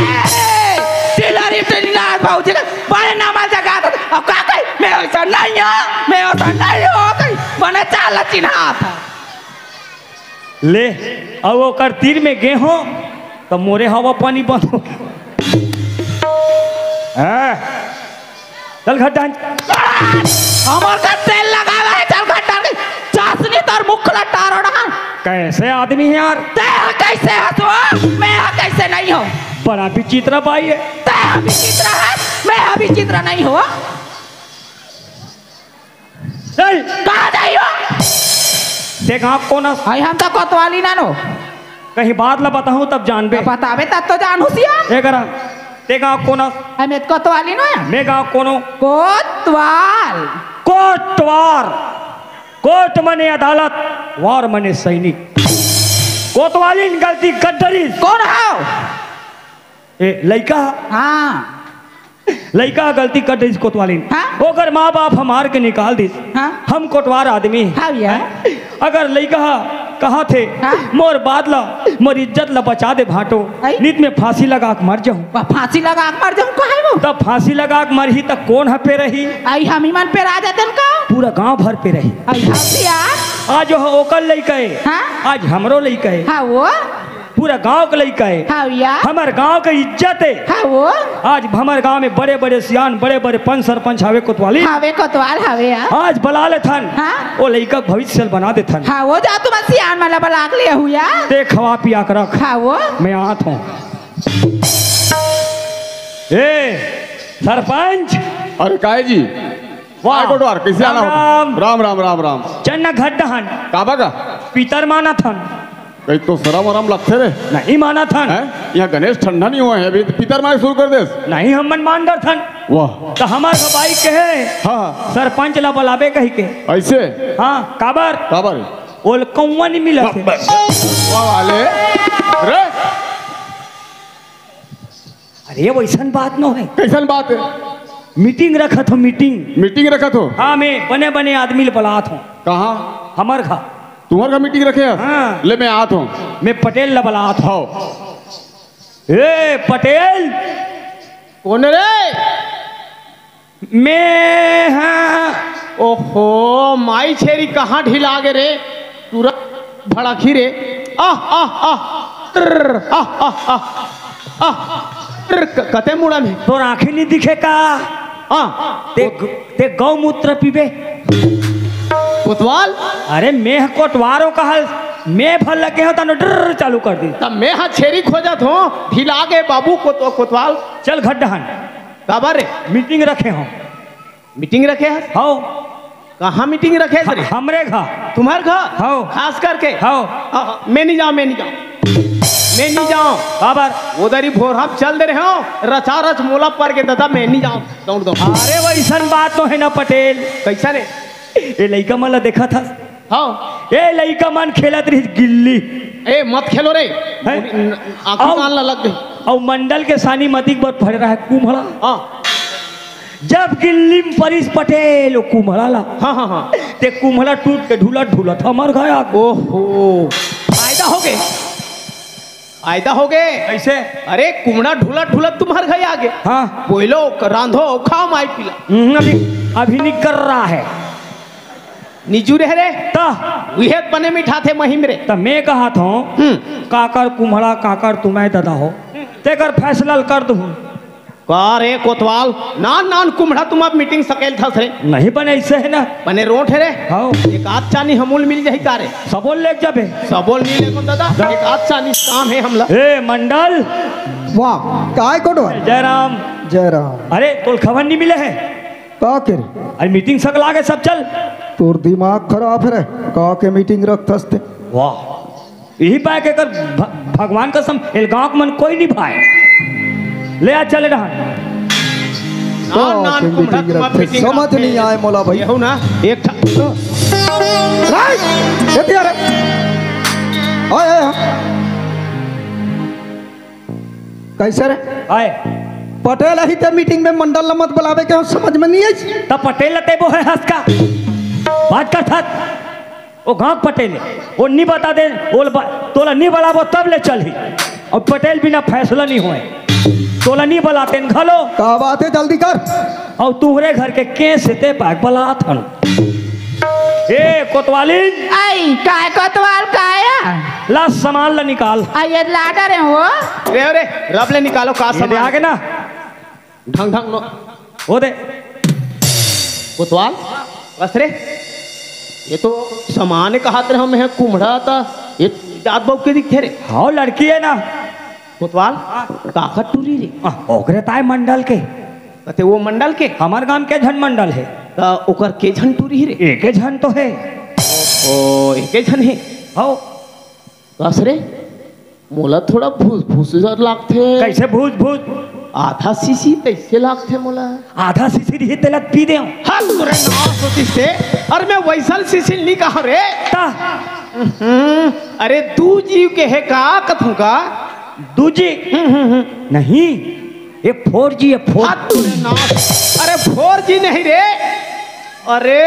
चिला रोटी नहीं रांध भौजी बड़े ना मजा का अब का कहीं मैं ऐसा नहीं हो कहीं बने चाल चिन्हा था ले अब वो कर तीर में गे हो तो मोरे हवा पानी बंद हो चल घटा हमार का तेल लगावा है चल घटा के चासनी तर मुख लटारो ना। कैसे आदमी है यार ते कैसे हसो मैं कैसे नहीं हो बड़ा विचित्र भाई है। ते विचित्र है मैं विचित्र नहीं हो। चल कहाँ जाइयो देखा कौन आई हम तो कोतवाली ना नो कहीं बात ला बताऊं तब जानबे बतावे तब तो जान हुसिया ए करा देखा कौन हमें कोतवाली नो या मैं गाँव कोनो कोतवाल कोटवार कोट मने अदालत वार मने सैनिक कोतवालीन गलती गद्दरी कौन हो? ए लइका हाँ लइका गलती कर दिस कोतवालीन। हाँ? ओकर माँ बाप हमार के निकाल दिस। हाँ? हम कोटवार आदमी हैं। हाँ भैया। अगर लइका कहा थे हाँ? मोर बादला मोर इज्जत ला बचा दे भाटो आई? नित में फांसी लगा के मर जाऊं। वह फांसी लगा के मर जाऊं काहे वो? तब फांसी लगा के मरही तब कौन पे रही? आई हम ही मन पे आ जाते का? पूरा गांव भर पे रही। आई हम भैया। आज हो ओकर लइका है। हाँ? आज हमरो लइका है। हाँ वो? पूरा गांव का लइका है। हाँ भैया। हमार गांव का इज्जत है। हाँ वो? आज हमारे गांव में बड़े बड़े सियान बड़े बड़े पंच सरपंच हवे कोतवाली। हवे कोतवाल हवे यार। आज बला ले थन। हाँ? वो लइका भविष्य बना दे थन। हाँ वो जा तुम सियान वाला बलाक ले हुआ। ते खवा पिया कर रख। हाँ वो? मैं आत हूँ। ए सरपंच। अरे काय जी वाह कोटवार कैसे आना राम हो? राम राम राम राम। चन्ना घड्डहन काबा का पीतर माना थन। कहीं तो शरम वरम लगते रे नहीं माना थन। हैं? यहाँ गणेश ठंडा नहीं हुआ है अभी तो पितर मारे शुरू कर दे। नहीं हम मन मान डर थन। वाह तो हमार भाई कहे हाँ सरपंच ला बुलावे कही के। ऐसे हाँ काबर काबर ओल कौवा नहीं मिला थे। वाले रे अरे वैसन बात न है। कैसन बात है? मीटिंग रखत हो मीटिंग। मीटिंग रखा तो हाँ मैं बने बने आदमी ले बुलात हूँ। कहाँ हमार घर तुम्हारा का मीटिंग रखे हैं? हाँ। ले मैं आता हूँ। मैं पटेल ला बुलात हूँ। हाँ ए पटेल कौन रे? मैं हाँ ओहो माई छेरी कहाँ ढिला गे रे? तुरंत भड़की रे। आह आह आह ट्र, आह आह आह आह ट्र, कते मुड़ा में तोर आंखें नहीं दिखे का? हाँ ते गौमूत्र पीबे। कोतवाल अरे मैं कोटवारों का हल मैं फल लगे हो तो डर चालू कर दी। तब मैं हाँ छेरी खोजत हूँ ढिला गे बाबू कोतवाल। चल घड्डहन काबर रे? मीटिंग रखे हो। मीटिंग रखे है? हो कहाँ मीटिंग रखे रे? हमरे घर। तुम्हारे घर? हाँ। खास करके हाँ। मैं नहीं जाऊँ मैं नहीं जाऊँ मैं नहीं जाऊँ। काबर उधर ही भोर हम चल दे रहे हो रचा रच मोला पर के दादा मैं नहीं जाऊँ। दौड़ दो। अरे वैसन बात तो है ना पटेल। कैसा रे? ये लइका मन ला देखा था। हाँ ये लइका मन खेलत रही गिल्ली। ए मत खेलो रे हैं? आंखों कान ला लग गई। और मंडल के सानी मतिक पर फड़ रहा है कुम्हड़ा। हाँ जब गिल्ली में परिस पटेल वो कुम्हड़ा ला हाँ हाँ हाँ ते कुम्हड़ा टूट के ढूलत ढूलत हमर घर आ गया। ओहो फायदा हो गए फायदा हो गए। ऐसे अरे कुमड़ा ढूलत ढूलत तुम्हारे घर आ गए। हाँ बोलो रांधो खाओ माई पिला अभी अभी नहीं कर रहा है। निजू रह रे ता उहे बने मिठा थे महिम रे। तो मैं कहा था काकर कुम्हड़ा काकर तुम्हें दादा हो तेकर फैसला कर दूँ। का रे कोतवाल नान नान कुमड़ा तुम अब मीटिंग सकेल था रे नहीं बने ऐसे है ना बने रोट है रे। हाँ एक आध चानी हमूल मिल जाही का रे? सबोल ले जाबे सबोल मिल ले दादा एक आध चानी काम है हमला। ए मंडल वाह काय कोटवार जयराम जय राम। अरे तोल खबर नहीं मिले है? का कर अरे मीटिंग सकला के सब चल। तोर दिमाग खराब है का के मीटिंग रखते? वाह यही पाए के कर भगवान कसम एल गांव मन कोई नहीं भाई ले आ चले रहा। नान नान कुमड़ा तुम अब मीटिंग समझ नहीं आए मोला भाई। हो ना एक कैसे रे आए पटेल ही ते मीटिंग में मंडल मत बुलावे के समझ में नहीं आई। तब पटेल लते वो है हंस का बात कर था वो गांव पटेल है वो नहीं बता दे तोला नहीं बला वो तब ले चल ही और पटेल बिना फैसला नहीं हुए तोला नहीं बलाते घलो का बात है जल्दी कर। और तुम्हारे घर के केस ते बैग बला थन। ए कोतवालीन आई काय कोतवाल काया? ला सामान ला निकाल। आई ये लाडा रे हो? रे रब ले निकालो का ये दे सामान आगे ना ढंग ढंग नो वो दे कोतवाल बस रे ये तो सामान का हाथ रहा मैं कुमड़ा था ये जात बाबू के दिखते रे। हाँ लड़की है ना कोतवाल काका टूरी रे ओकरे ताय मंडल के कहते वो मंडल के हमार गांव के झन मंडल है का ओकर के झन टूरी रे? एक झन तो है। ओ एक झन है हाँ बस रे मोला थोड़ा भूस भूस लागथे। कैसे भूज भूज आधा सीसी कैसे लागथे मोला? आधा सीसी दी तेलत पी दे हाँ तुरे नाम सोचिस थे अरे मैं वैसल सीसी नहीं कहा रे। ता अरे दू जीव के है का कथू का दूजी नहीं, ये 4G है 4G। अरे 4G नहीं रे, अरे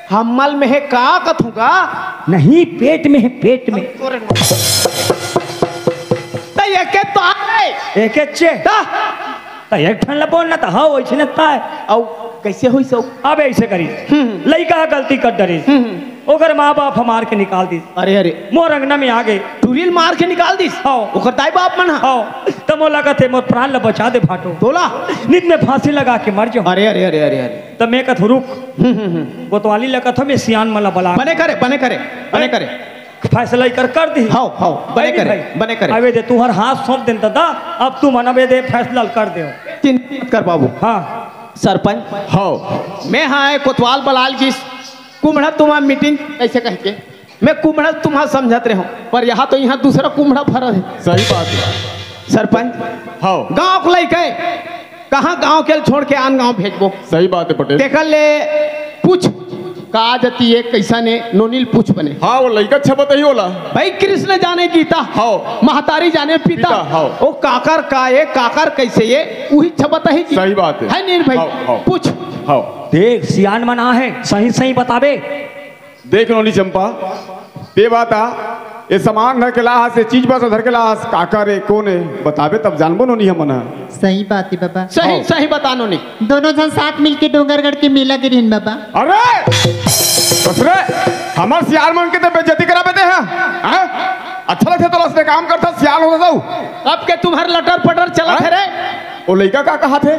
हमल में है का कथू का नहीं, पेट में है, पेट में। एके तो आए एक चे एक ठन बोल ना था वैसे न था। औ कैसे हुई सो? अब ऐसे करी लड़का गलती कर डरी, ओकर माँ बाप हमार के निकाल दी। अरे अरे मोर अंगना में आ गए, टूरिल मार के निकाल दी। ओकर दाई बाप मन आओ तो मोला कहते मोर प्राण ल बचा दे भाटो, तोला नित में फांसी लगा के मर जाओ। अरे अरे अरे अरे अरे तो मैं कथ रुक गोतवाली लगत मैं सियान मला बला बने करे बने करे बने करे फैसला कर दी। हाउ हाउ बने करे बने करे। अबे दे तू हर हाथ सौंप देन दादा, अब तू मनबे दे फैसला कर दे। चिंता कर बाबू। हाँ सरपंच हाउ मैं हाँ कोतवाल बलाल की कुम्हड़ा तुम्हारा मीटिंग ऐसे कह के मैं कुम्हड़ा तुम्हारा समझत रहे हूँ, पर यहाँ तो यहाँ दूसरा कुम्हड़ा फरल है। सही बात है सरपंच हाँ गाँव को लेके कहाँ गाँव के छोड़ के आन गाँव भेजबो। सही बात है पटेल। देखल ले पूछ का जती है कैसा ने नोनील पूछ बने। हाँ वो लड़का छपत ही होला भाई कृष्ण जाने गीता हाँ महतारी जाने पिता हाँ वो काकर का ये काकर कैसे ये वही छपत ही की। सही बात है नील भाई हाँ पूछ हाँ देख सियान मना है सही सही बताबे। देख नोनी चंपा ते बात आ ये सामान धर के लाहा से चीज बस धर के लाहा काका रे कौन है बताबे तब जानबो नोनी हम मना। सही बात है बाबा, सही सही बता नोनी। दोनों जन साथ मिलके डोंगरगढ़ के मेला गिरिन बाबा। अरे बसरे हमार सियार मन के तो बेइज्जती करा बेते हैं हैं? अच्छा लगता तो लसने काम करता सियाल हो जाऊ। अब के तुम्हारे लटर पटर चला थे रे। वो लड़का का कहा थे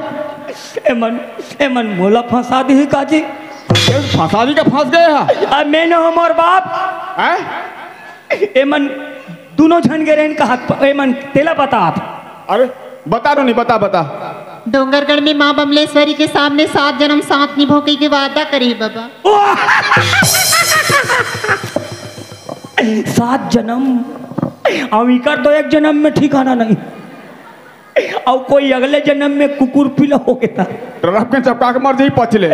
एमन मोला फंसा दी काजी, फंसा दी का फंस गए हैं। अब मैंने हमार बाप हैं? एमन दोनों झन के रेन कहा एमन तेला बता आप। अरे बता दो नहीं बता बता। डोंगरगढ़ में माँ बमलेश्वरी के सामने 7 जन्म साथ निभोके के वादा करी बाबा। 7 जन्म अविकर तो एक जन्म में ठिकाना नहीं, और कोई अगले जन्म में कुकुर पिला हो गया ट्रक में चपका के मर जाई पचले।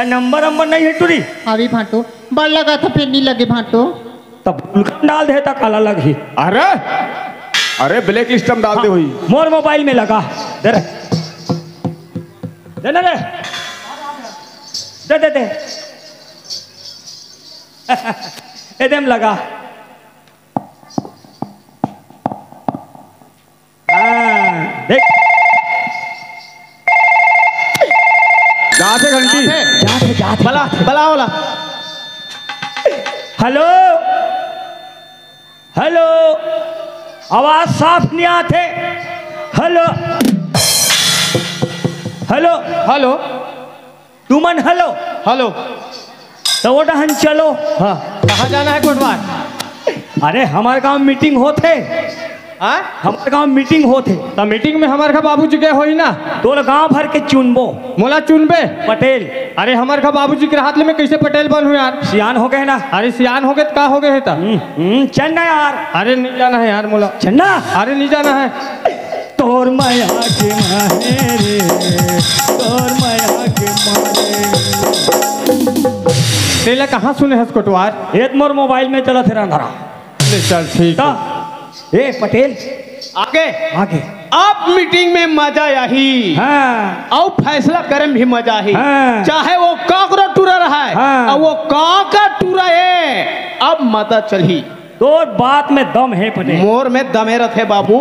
नंबर नहीं है टूरी अभी भाटो बड़ लगा था फिर नहीं लगे भाटो, तब गुलकंद डाल दे तो काला लगी। अरे अरे ब्लैक लिस्ट में डाल दे हुई मोर मोबाइल में लगा दे रे दे ना रे दे दे दे एकदम लगा। हाँ देख जाते घंटी जाते जाते बला बला होला। हेलो हेलो आवाज साफ नहीं आते। हेलो हेलो हेलो तुमन हेलो हेलो तो वो डहन चलो। हाँ कहाँ जाना है कोटवार? अरे हमारे गांव मीटिंग होते, हमारे गांव मीटिंग होते तो मीटिंग में हमारे का बाबूजी के होई ना, तो गांव भर के चुनबो मोला चुनबे पटेल। अरे हमारे का बाबूजी के हाथ में कैसे पटेल बन हुए यार? सियान हो गए ना। अरे सियान हो गए तो का हो गए है ता? चन्ना यार। अरे नहीं जाना है यार मोला। चन्ना अरे नहीं जाना है। तोर माया के माहे रे, तोर माया के माहे। तेला कहाँ सुने है कोटवार? एक मोर मोबाइल में चला थे रंधरा। चल ठीक है। ए पटेल आगे आगे अब मीटिंग में मजा यही हाँ और फैसला करे भी मजा ही। हाँ। चाहे वो काकरो टूरा रहा है हाँ। और वो काका टूरा है, अब मता चली। तो बात में दम है पटेल, मोर में दमे रथे बाबू।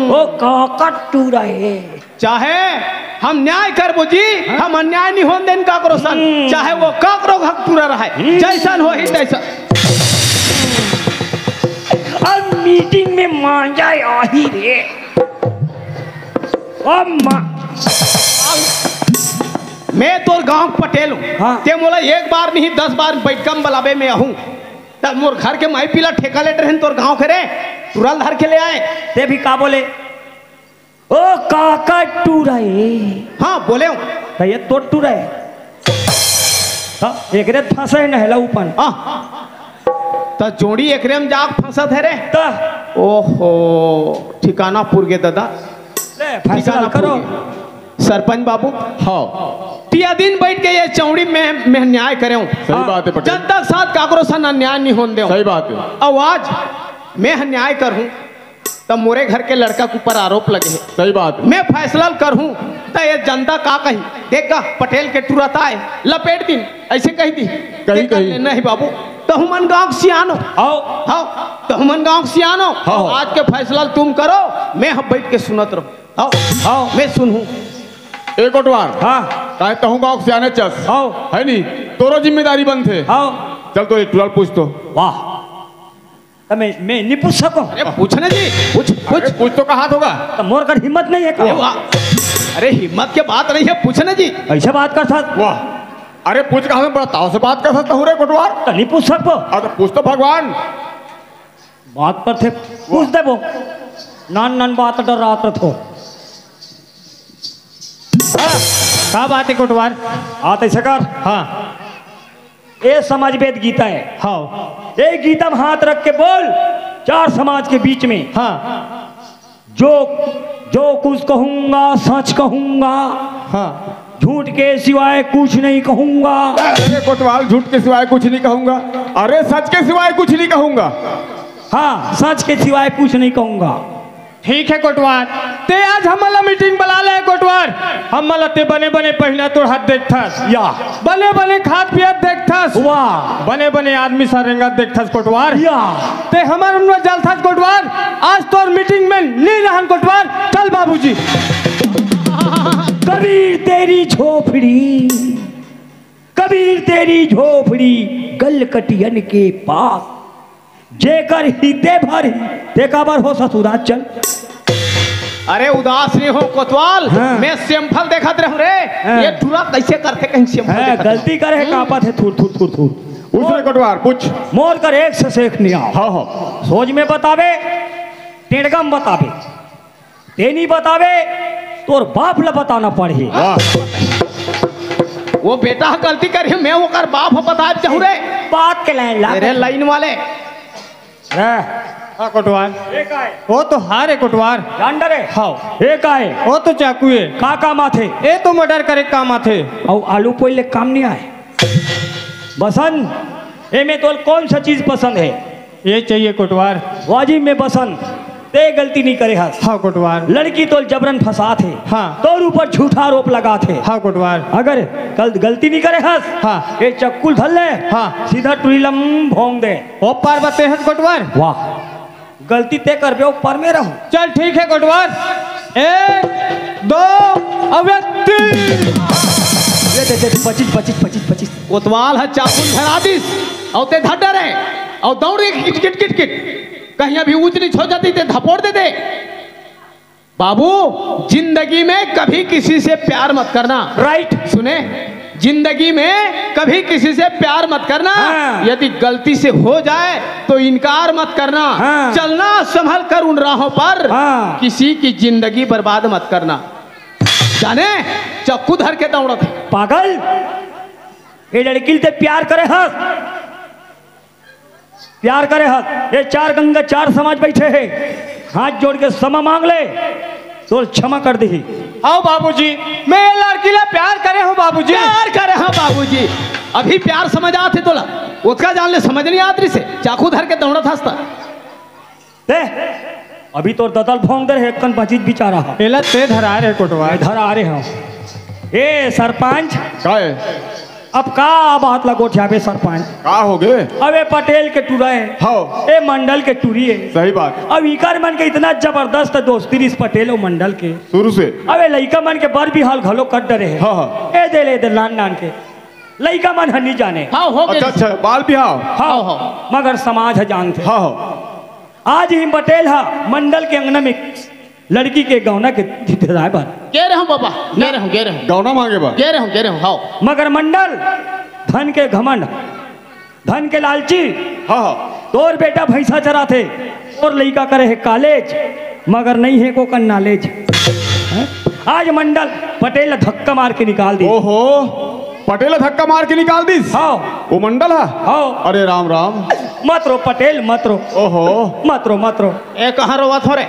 वो काका टूरा है। चाहे हम न्याय करबो जी, हम अन्याय नहीं होने देन काकरो सन, चाहे वो काकरो हक पूरा रहा है, जैसन हो ही तैसा। अब मीटिंग में मांझा आही रे। अब मैं तो गांव पटेल हूँ। हाँ। ते मोला एक बार नहीं 10 बार बैठकम बलाबे में आहूँ। तब मोर घर के माई पीला ठेका लेटर हैं तोर गांव करे तुरंत धर के ले आए। ते भी का बोले ओ काका टूरा है। हाँ बोले हूँ। तो ये तो टूरा है तो एक रेत फंसा है नहला ऊपर। हाँ तो जोड़ी एकरे में जाग फंसत है रे। तो ओहो ठिकाना पुर गे दादा। ले फैसला करो। सरपंच बाबू हाँ तिया दिन बैठ के ये चौड़ी में न्याय करे सही बात है पटेल। जब तक साथ काकरो सा अन्याय नहीं होने दे। सही बात है। अब आज मैं अन्याय करूं तब मोरे घर के लड़का के ऊपर आरोप लगे है। सही बात है। मैं फैसला करूं तो ये जनता का कही देखा पटेल के तुरंत आए लपेट दिन ऐसे कही दी कहीं नहीं बाबू तहुमन गांव के सियानो आओ हाँ तहुमन गांव के सियानो हाँ। आज के फैसला तुम करो मैं हम बैठ के सुनत रहो आओ आओ मैं सुनूं एक कोटवार हाँ काहे तहु गाँव से आने चस आओ है नी तोरो जिम्मेदारी बंद थे। आओ चल तो एक टुराल पूछ तो। वाह तो मैं नहीं पूछ सकूं। अरे पूछने जी पूछ अरे पूछ तो कहा होगा। तो मोर कर हिम्मत नहीं है अरे का वाह अरे हिम्मत के बात नहीं है पूछने जी ऐसे बात कर था वाह अरे पूछ कहा बड़ा ताव से बात कर सकता हूँ रे कोटवार। तो नहीं पूछ सको। अरे पूछ तो भगवान। बात पर थे पूछ दे वो नान नान बात डर रात रखो। का बात है कोटवार? आते सकर हाँ ये समाज वेद गीता है। हाँ ये गीता में हाथ रख के बोल चार समाज के बीच में हाँ जो जो कुछ कहूंगा सच कहूंगा हाँ झूठ के सिवाय कुछ नहीं कहूंगा। अरे कोटवाल झूठ के सिवाय कुछ नहीं कहूंगा। अरे सच के सिवाय कुछ नहीं कहूंगा। हाँ सच के सिवाय कुछ नहीं कहूंगा। ठीक है कोटवार ते आज हमला मीटिंग बुला ले कोटवार। हमला ते बने बने पहला तोड़ हाथ देखथस या बने बने खाद पियत देखथस वाह बने बने आदमी सरेंगा देखथस कोटवार या ते हमार उनमें जलथस कोटवार। आज तोर मीटिंग में नहीं रहन कोटवार। चल बाबूजी। कबीर तेरी झोपड़ी कबीर तेरी झोपड़ी गलकटियन के पास जेकर हिते भरी देखा बार हो ससुराल चल। अरे उदास नहीं हो कोतवाल हाँ। मैं सैंपल देखत रहूं रे हाँ। ये ठुरा कैसे करते कहीं सैंपल गलती करे कापत है थूर थूर थूर थूर पूछ रे कोटवार पूछ। मोर कर एक से सेख नहीं आओ। हाँ हाँ सोच में बतावे टेढ़गम बतावे तेनी बतावे तोर बाप ला बताना पड़े। वाह वो बेटा गलती करी मैं वो कर बाप बता चाहूं रे बात के लाइन ला तेरे लाइन वाले हाँ कोटवार एक आए वो तो हारे कोटवार। जानडर है हाँ एक आए वो तो चाकू है का काम आथे ए तो मर्डर करे काम आथे। और आलू पहले काम नहीं आए बसंत ए में तो कौन सा चीज पसंद है ये चाहिए कोटवार। वाजिब में बसंत ते गलती नहीं करे हस। हाँ कोटवार लड़की तो जबरन फंसा थे हाँ। तोर ऊपर झूठा आरोप लगा थे। हाँ कोटवार अगर कल गलती नहीं करे हस हाँ। ये चक्कुल धल ले हाँ। सीधा टुरीलम भोंग दे। ओ पार बते हैं कोटवार। वाह गलती ते कर ऊपर में रहूं। चल ठीक है कोटवार। एक दो अब ये तीन। दे 25 कोतवाल है चाकुन धरा दिस और ते धड्डर है और दौड़ के किट किट किट किट कहीं अभी ऊंच नीच हो जाती ते धपोड़ दे दे। बाबू जिंदगी में कभी किसी से प्यार मत करना। राइट सुने जिंदगी में कभी किसी से प्यार मत करना। हाँ। यदि गलती से हो जाए तो इनकार मत करना। हाँ। चलना संभल कर उन राहों पर। हाँ। किसी की जिंदगी बर्बाद मत करना। जाने चक्कू धर के दौड़त है। पागल ये लड़की से प्यार करे हस प्यार करे हस। ये चार गंगा चार समाज बैठे हैं हाथ जोड़ के क्षमा मांग ले तो क्षमा कर दी। आओ बाबूजी मैं ये लड़की ला प्यार करे हूँ बाबूजी। प्यार करे हाँ बाबूजी अभी प्यार समझ आते तोला उसका जान ले समझ नहीं आती से चाकू धर के दौड़त हंसता। दे अभी तो ददल भोंग दे कन बचीत बिचारा है एला ते धरा रे कोटवार। इधर आ रहे हैं। ए सरपंच का है अब का बात लगो छापे सरपंच का हो गए। अबे पटेल के टूरा है हाँ ए मंडल के टूरी है। सही बात अब इकर मन के इतना जबरदस्त दोस्ती इस पटेल और मंडल के शुरू से। अबे लइका मन के बर भी हाल घलो कट डरे है। हाँ हाँ ए दे ले दे नान नान के लइका मन हन्नी जाने। हाँ हो गए। अच्छा अच्छा बाल बिहाव। हाँ मगर समाज है जानते। हाँ हाँ आज ही पटेल हा मंडल के अंगना में लड़की के गौना के राय बार गे रहा हूँ बाबा गे रहा हूँ गे रहा हूँ गौना मांगे बा। गे रहा हूँ हाँ। मगर मंडल धन के घमंड धन के लालची हाँ हाँ तोर बेटा भैंसा चराथे और लइका करे है कॉलेज मगर नहीं है को कन नॉलेज। आज मंडल पटेल धक्का मार के निकाल दी। ओहो पटेल धक्का मार के निकाल दी। हाँ वो मंडल है। हाँ अरे राम राम। मत रो पटेल मत रो। ओहो मत रो मत रो। ए कहाँ रोवा थोरे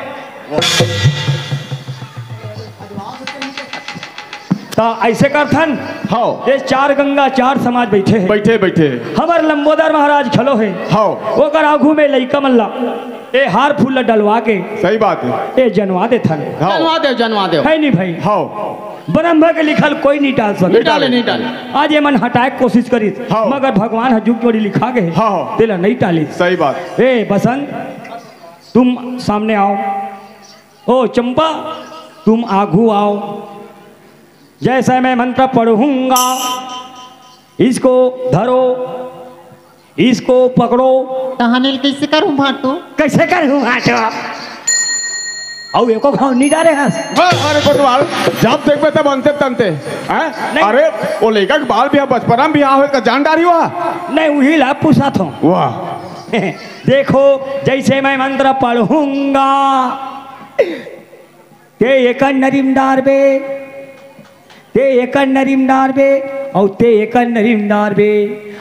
तो ऐसे कर थन हाँ ये चार गंगा चार समाज बैठे हैं बैठे बैठे हमार लंबोदर महाराज खलो है हाँ ओकर आगू में लइका मल्ला ए हार फूल डलवा के सही बात है ए जनवा दे थन जनवा दे है नहीं भाई हाँ ब्रह्म के लिखल कोई नहीं डाल नहीं सकता डाले नहीं डाले आज ये मन हटाए के कोशिश करी हाँ। मगर भगवान हजुक जोड़ी लिखा गए हाँ। तेला नहीं डाली सही बात ए बसंत तुम सामने आओ ओ चंपा तुम आगू आओ जैसे मैं मंत्र पढ़ूंगा इसको धरो इसको पकड़ो तहानिल कैसे करूं भाटो कैसे करूं हाटो और एको खाओ नहीं डाले हंस अरे कोतवाल जब देखबे तब बनते तनते हैं नहीं। अरे वो लड़का के बाल भी बचपना में बियाह होए का जान डारी हुआ नहीं वही ला पूछा था वाह देखो जैसे मैं मंत्र पढ़ूंगा ते एक नरीम डारबे ते एक नरीम डारबे और ते एक नरीम डारबे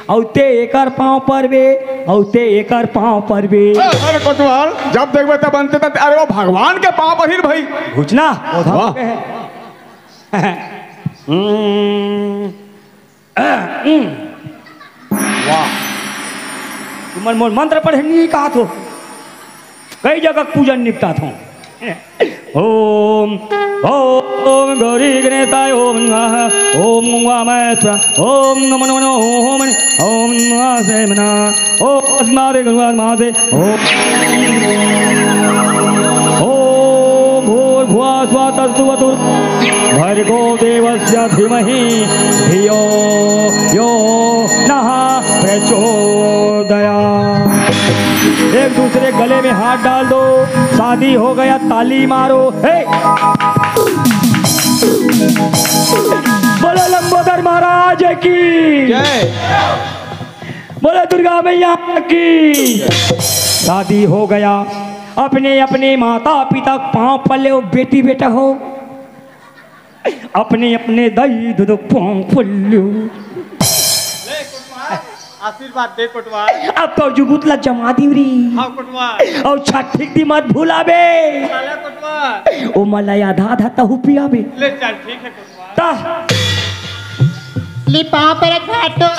और ते एकर पाँव पर बे और ते एकर पाँव पर बे अरे कोतवाल जब देखबे तब बनते तनते अरे वो भगवान के पाँव पर ही भाई घुचना वाह। तुम मोर मंत्र पढ़े नहीं कहा तो कई जगह पूजन निपटा था ओम ओम गौरी गणेशाय ओम नमः ओम वामैत्र ओम नमो नमो ओम ओम नमः मना ओम अस्मादे गणवाद मादे ओम भूर्भुवः स्वः तत्सवितुर् भर्गो देवस्य धीमहि धियो यो नः प्रचोदयात् एक दूसरे गले में हाथ डाल दो शादी हो गया ताली मारो हे बोलो लंबोदर महाराज की जय बोलो दुर्गा मैया की शादी हो गया अपने अपने माता पिता पाँव पले हो बेटी बेटा हो अपने अपने दही दूध पाँव पल्लू आशीर्वाद दे कोटवाल अब तो जुगुतला जमा दीवरी हाँ कोटवाल और छठ ठीक दी मत भूलाबे चले कोटवाल ओ मलाई आधा आधा तहु पियाबे ले चल ठीक है कोटवाल ता ली पाँव पर रख भाटो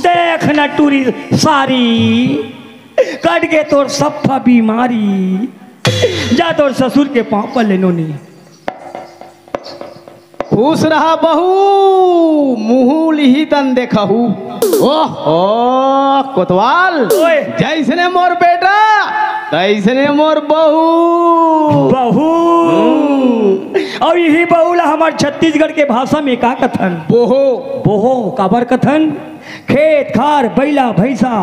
देख न टूरी सारी कट के तोर सफा बीमारी जा तोर ससुर के पाँव पर लेनो नहीं खुश रहा बहू मुँह लिही तन देखहू ओह ओ कोतवाल ओए। जैसने मोर बेटा तैसने मोर बहू बहू और यही बहुला हमार छत्तीसगढ़ के भाषा में का कथन बोहो बोहो काबर कथन खेत खार बैला भैंसा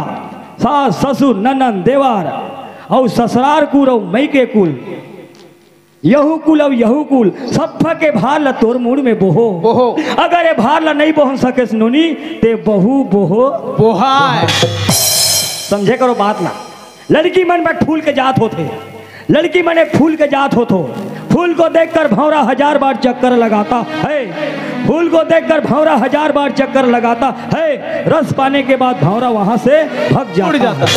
सास ससुर ननन देवार और ससुरार कुल और मई के कुल यहू कुल और यहू कुल सब के भार ला तोर मुड़ में बोहो बोहो अगर ये भार ला नहीं बोहन सके सुनोनी ते बहू बोहो बोहा समझे करो बात ला लड़की मन में फूल के जात होते लड़की मन एक फूल के जात होतो फूल को देखकर भंवरा 1000 बार चक्कर लगाता है फूल को देखकर भंवरा 1000 बार चक्कर लगाता है रस पाने के बाद भंवरा वहां से भग जाता है।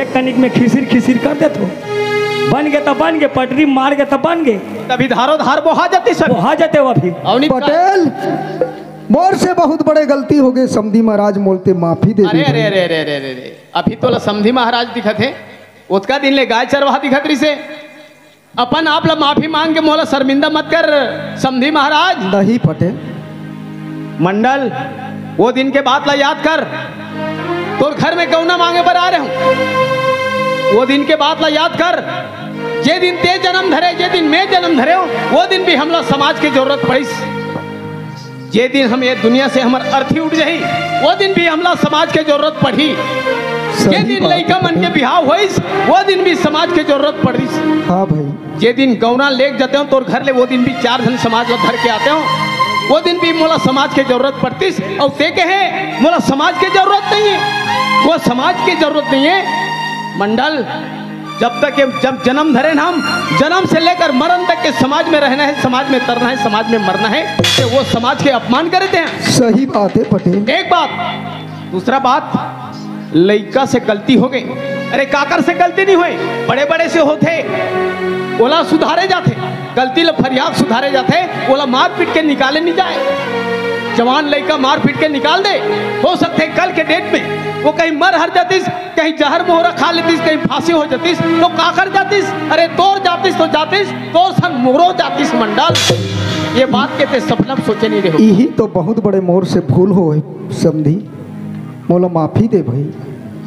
एक कनिक में खिसिर खिसिर कर दे तो बन गए तो बन गए पटरी मार गए तो बन गए तभी धारो धार बोहा जाती सब वो आ जाते वो अभी अवनी पटेल मोर से बहुत बड़े गलती हो गई समधी महाराज मोलते माफी दे अरे दी अरे अरे अरे अरे अरे अभी तो समधी महाराज दिखत है उतका दिन ले गाय चरवाहा दिखत रही से अपन आप ला माफी मांग के मोला शर्मिंदा मत कर समधी महाराज नहीं पटेल मंडल वो दिन के बात ला याद कर तो घर में गौना मांगे पर आ रहे हूँ वो दिन के बात ला याद कर जे दिन ते जन्म धरे जे दिन मैं जन्म धरे हो वो दिन भी हमला समाज की जरूरत पड़ी जे दिन हम ये दुनिया से हमार अर्थी उठ जाई वो दिन भी हमला समाज के जरूरत पड़ी जे दिन लड़का मन के बिहाव हुई वो दिन भी समाज के जरूरत पड़ी हाँ भाई जे दिन गौना लेक जाते हो तो घर ले वो दिन भी 4 जन समाज ला धर के आते हो वो दिन भी मोला समाज की जरूरत पड़ती और ते कहे मोला समाज की जरूरत नहीं है वो समाज की जरूरत नहीं है मंडल जब तक जब जन्म धरे ना हम जन्म से लेकर मरण तक के समाज में रहना है समाज में तरना है समाज में मरना है तो वो समाज के अपमान करते हैं सही बात है पटेल एक बात दूसरा बात लड़का से गलती हो गई अरे काकर से गलती नहीं हुई, बड़े बड़े से होते ओला सुधारे जाते, गलती ल फरियाद सुधारे जाते, ओला मार पीट के निकाले नहीं जाए। जवान लड़का मार पीट के निकाल दे, हो सकते कल के डेट में वो कहीं मर हर जातीस, कहीं जहर मोहरा खा लेतीस, कहीं फांसी हो जातीस, तो काकर जातीस, अरे तोर जातीस तो जातीस, तोर सन मोरो जातीस मंडल। ये बात के ते सपना सोचे नहीं रहे। यही तो बहुत बड़े मोर से भूल हो समझी, मोला माफी दे भाई।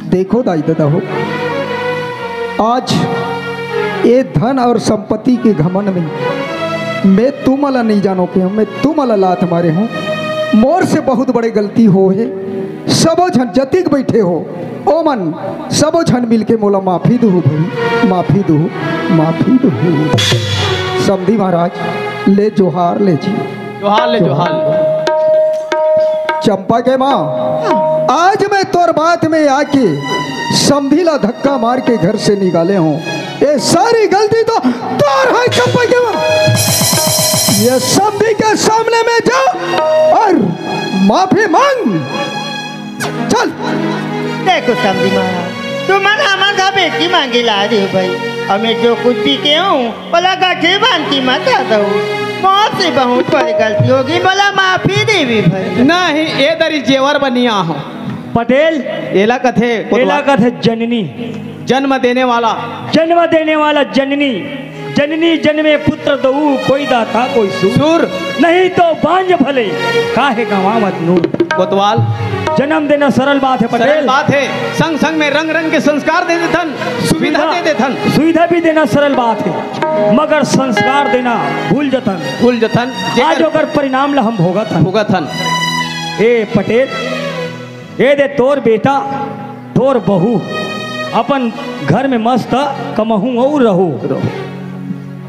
देखो दाई दादा हो, आज ये धन और संपत्ति के घमंड में मैं तुम वाला नहीं जानो कि मैं तुम वाला लात मारे हूँ। मोर से बहुत बड़े गलती हो है, सबो झन जतिक बैठे हो ओ मन, सबो झन मिल के मोला माफी दो भाई, माफी दो, माफी दो। समझी महाराज, ले जोहार ले जी, जोहार ले जोहार। चंपा के माँ, आज मैं तोर बात में आके समझीला धक्का मार के घर से निकाले हूँ, ये सारी गलती तो तोर है चंपा के माँ। ये समझी के सामने में जाओ और माफी मांग। चल देखो समझी महाराज, तुम्हारा हमारा बेटी मांगी ला रही हो भाई, हमें जो कुछ भी के हूँ बोला गठे बांधती मत आ दो, बहुत से बहुत बड़ी गलती होगी, बोला माफी देवी भाई। नहीं ये दरी जेवर बनिया हो पटेल, एला कथे, एला कथे जननी, जन्म देने वाला, जन्म देने वाला जननी, जननी जन्मे पुत्र दऊ, कोई दाता कोई सूर, नहीं तो बांझ भले काहे गंवावत नूर। कोतवाल, जन्म देना सरल बात है सरल पटेल, बात है, संग संग में रंग रंग के संस्कार दे देथन, सुविधा दे देथन, सुविधा भी देना सरल बात है, मगर संस्कार देना भूल जतन, भूल जतन। आज अगर परिणाम ला हम भोगतन, भोगतन। ए पटेल, ए दे तोर बेटा तोर बहू अपन घर में मस्त कमहू और रहू।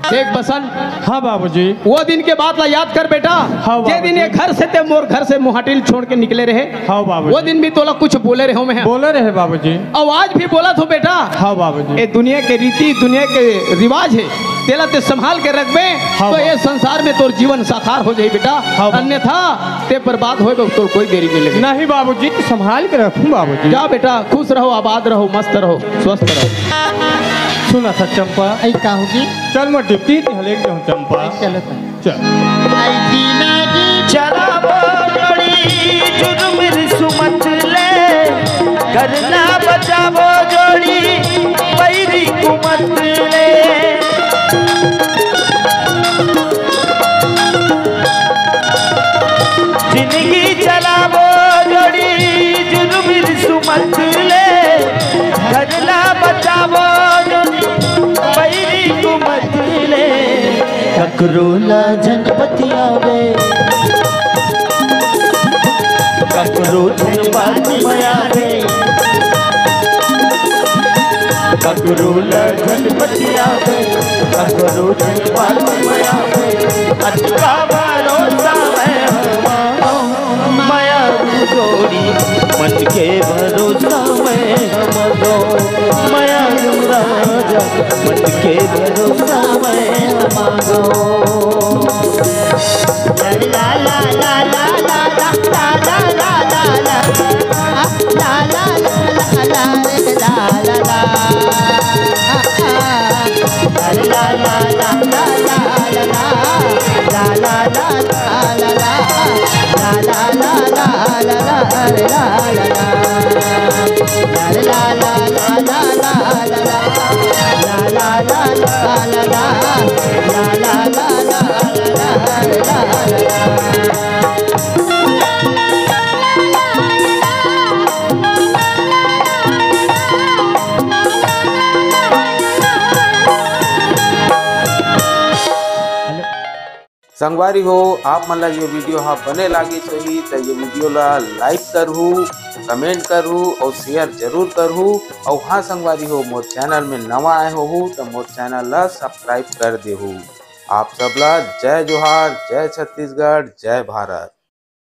देख बसंत, हाँ बाबूजी, वो दिन के बात ला याद कर बेटा। हाँ जे दिन ये घर से ते मोर घर से मुहाटिल छोड़ के निकले रहे, हाँ बाबूजी, वो दिन भी तोला कुछ बोले रहे मैं, बोले रहे बाबूजी, और आज भी बोला तो बेटा। हाँ बाबूजी, ये दुनिया के रीति, दुनिया के रिवाज है, तेला ते संभाल के रखबे हाँ तो ये संसार में तोर जीवन साकार हो जाए बेटा, हाँ अन्यथा ते बर्बाद होएगा, तोर कोई देरी नहीं लगेगी। नहीं बाबूजी, संभाल के रखूं बाबूजी। जा बेटा, खुश रहो, आबाद रहो, मस्त रहो, स्वस्थ रहो। सुना था चंपा, ऐ का होगी, चल मैं डिप्टी हले के हूँ चंपा, चलो चल। चला जोड़ी जुर्म सुमत ले, करना बचावो जोड़ी पैरी कुमत ले। जिंदगी चलावो जोड़ी जुर्म सुमत ले, करना बचावो जोड़ी पैरी कुमत ले। ककरो ला जनपति आवे, ककरो धन बात माया रे, ककरो ला जनपति आवे, ककरो धन बात माया रे। अटका भरोसा है हमारो, माया जोड़ी मन के भरोसा में हम दो, माया राजा मन के भरोसा में हम दो। ला ला ला ला ला ला ला ला ला ला ला ला ला ला ला ला संगवारी हो, आप मन ला ये वीडियो हाँ बने लागी सही तो ये वीडियो ला लाइक करहू, कमेंट करहू और शेयर जरूर करहू। और हाँ संगवारी हो, मोर चैनल में नवा आए हो तो मोर चैनल ला सब्सक्राइब कर देहू। आप सबला जय जोहार, जय छत्तीसगढ़, जय भारत।